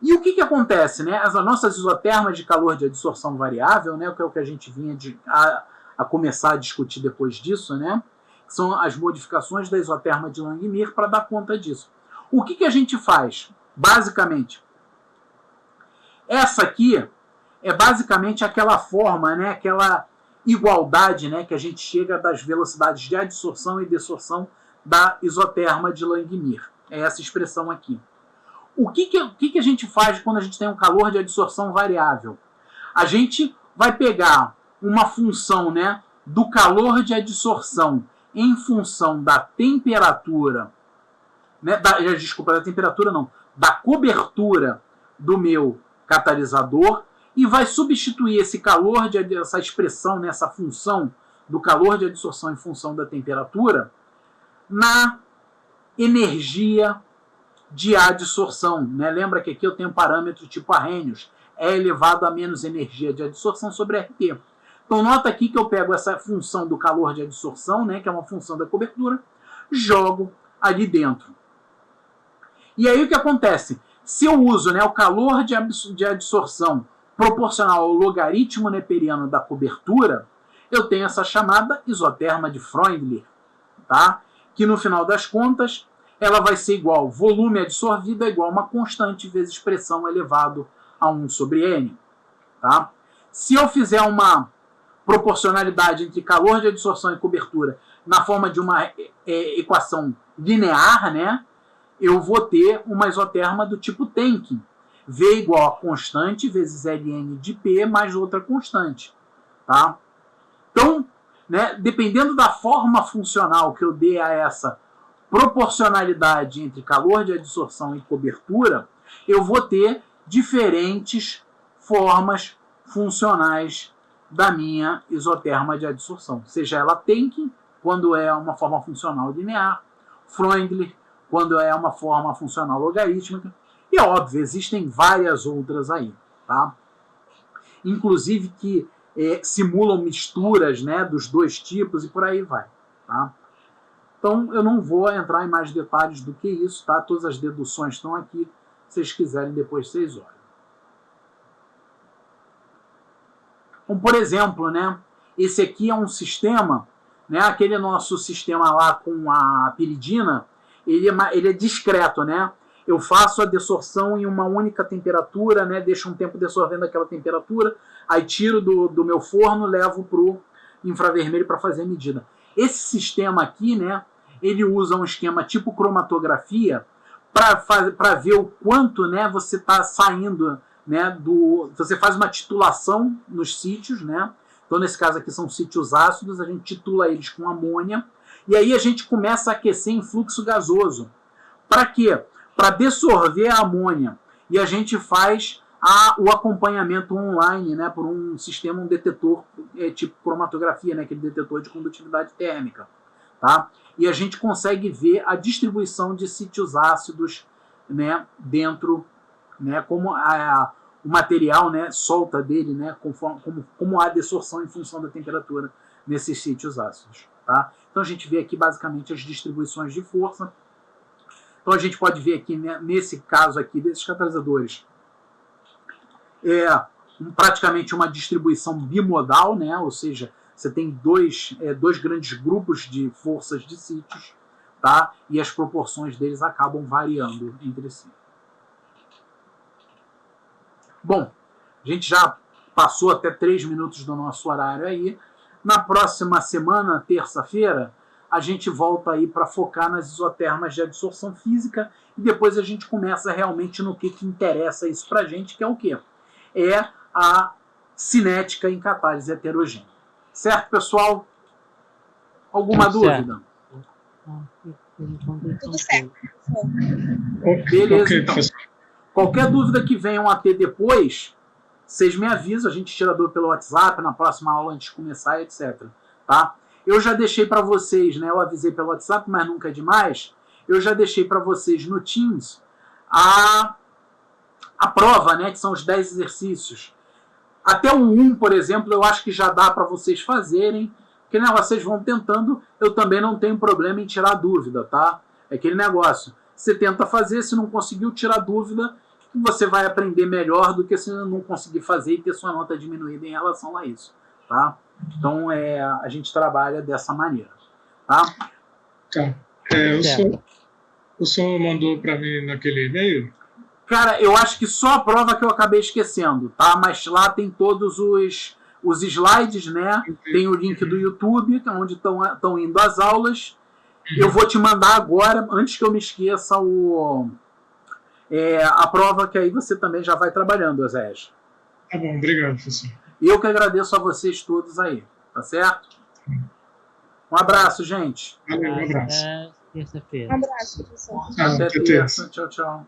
E o que acontece? Né? As nossas isotermas de calor de adsorção variável, né, que é o que a gente vinha a começar a discutir depois disso, né, são as modificações da isoterma de Langmuir para dar conta disso. O que a gente faz? Basicamente, essa aqui é basicamente aquela forma, né, aquela igualdade, né, que a gente chega das velocidades de adsorção e dessorção da isoterma de Langmuir. É essa expressão aqui. O que a gente faz quando a gente tem um calor de adsorção variável? A gente vai pegar uma função, né, do calor de adsorção em função da temperatura, né, da temperatura não, da cobertura do meu catalisador e vai substituir esse calor, essa expressão, né, essa função do calor de adsorção em função da temperatura na energia de adsorção, né? Lembra que aqui eu tenho um parâmetro tipo Arrhenius, E elevado a menos energia de adsorção sobre RT. Então nota aqui que eu pego essa função do calor de adsorção, né, que é uma função da cobertura, jogo ali dentro. E aí o que acontece? Se eu uso, né, o calor de adsorção proporcional ao logaritmo neperiano da cobertura, eu tenho essa chamada isoterma de Freundlich, tá? Que no final das contas ela vai ser igual volume adsorvido é igual a uma constante vezes expressão elevado a 1 sobre N. Tá? Se eu fizer uma proporcionalidade entre calor de adsorção e cobertura na forma de uma equação linear, né, eu vou ter uma isoterma do tipo Tenkin. V igual a constante vezes Ln de P mais outra constante. Tá? Então, né, dependendo da forma funcional que eu dê a essa proporcionalidade entre calor de adsorção e cobertura, eu vou ter diferentes formas funcionais da minha isoterma de adsorção. Seja ela Tenkin, quando é uma forma funcional linear, Freundlich, quando é uma forma funcional logarítmica, e óbvio, existem várias outras aí, tá? Inclusive que simulam misturas, né, dos dois tipos e por aí vai, tá? Então, eu não vou entrar em mais detalhes do que isso, tá? Todas as deduções estão aqui. Se vocês quiserem, depois vocês olham. Então, por exemplo, né? Esse aqui é um sistema né? Aquele nosso sistema lá com a piridina, ele é discreto, né? Eu faço a desorção em uma única temperatura, né? Deixo um tempo desorvendo aquela temperatura, aí tiro do meu forno, levo para o infravermelho para fazer a medida. Esse sistema aqui, né? Ele usa um esquema tipo cromatografia para ver o quanto, né? Você está saindo, né? Você faz uma titulação nos sítios, né? Então, nesse caso aqui são sítios ácidos, a gente titula eles com amônia, e aí a gente começa a aquecer em fluxo gasoso. Para quê? Para dissolver a amônia. E a gente faz o acompanhamento online, né, por um sistema, um detetor tipo cromatografia, né, aquele detetor de condutividade térmica. Tá? E a gente consegue ver a distribuição de sítios ácidos, né, dentro, né, como o material, né, solta dele, né, como há desorção em função da temperatura nesses sítios ácidos. Tá? Então a gente vê aqui basicamente as distribuições de força. Então a gente pode ver aqui, né, nesse caso aqui desses catalisadores, praticamente uma distribuição bimodal, né, ou seja, você tem dois grandes grupos de forças de sítios, tá? E as proporções deles acabam variando entre si. Bom, a gente já passou até 3 minutos do nosso horário aí. Na próxima semana, terça-feira, a gente volta aí para focar nas isotermas de adsorção física e depois a gente começa realmente no que interessa isso para a gente, que é o quê? É a cinética em catálise heterogênea. Certo, pessoal? Alguma dúvida? Tudo certo. Beleza, então. Qualquer dúvida que venham a ter depois, vocês me avisam, a gente tira dúvida pelo WhatsApp, na próxima aula antes de começar, etc. Tá? Eu já deixei para vocês, né, eu avisei pelo WhatsApp, mas nunca é demais, eu já deixei para vocês no Teams a prova, né, que são os 10 exercícios. Até o 1, por exemplo, eu acho que já dá para vocês fazerem, porque, né, vocês vão tentando, eu também não tenho problema em tirar dúvida, tá? É aquele negócio, você tenta fazer, se não conseguiu tirar dúvida, você vai aprender melhor do que se não conseguir fazer e ter sua nota diminuída em relação a isso, tá? Então, a gente trabalha dessa maneira, tá? Tá. O senhor mandou para mim naquele e-mail? Cara, eu acho que só a prova que eu acabei esquecendo, tá? Mas lá tem todos os slides, né? Tem o link do YouTube, onde estão indo as aulas. Eu vou te mandar agora, antes que eu me esqueça, a prova, que aí você também já vai trabalhando, Osés. Tá bom, obrigado, professor. Eu que agradeço a vocês todos aí, tá certo? Um abraço, gente. Valeu, um abraço. Até terça-feira. Um abraço, professor. Até terça. Tchau, tchau.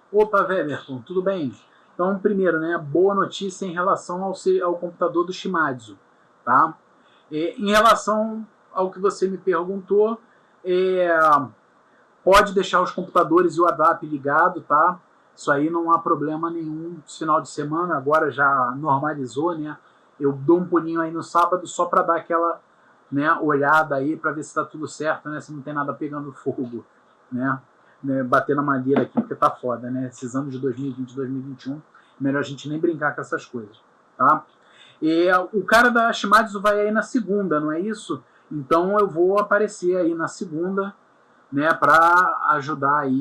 Opa, Weberton, tudo bem? Então, primeiro, né, boa notícia em relação ao computador do Shimadzu, tá? Em relação ao que você me perguntou, pode deixar os computadores e o ADAP ligado, tá? Isso aí não há problema nenhum. Esse final de semana agora já normalizou, né? Eu dou um pulinho aí no sábado só para dar aquela, né, olhada aí para ver se está tudo certo, né? Se não tem nada pegando fogo, né? Bater na madeira aqui porque tá foda, né? Esses anos de 2020 e 2021, melhor a gente nem brincar com essas coisas, tá? E o cara da Shimadzu vai aí na segunda, não é isso? Então eu vou aparecer aí na segunda, né, para ajudar aí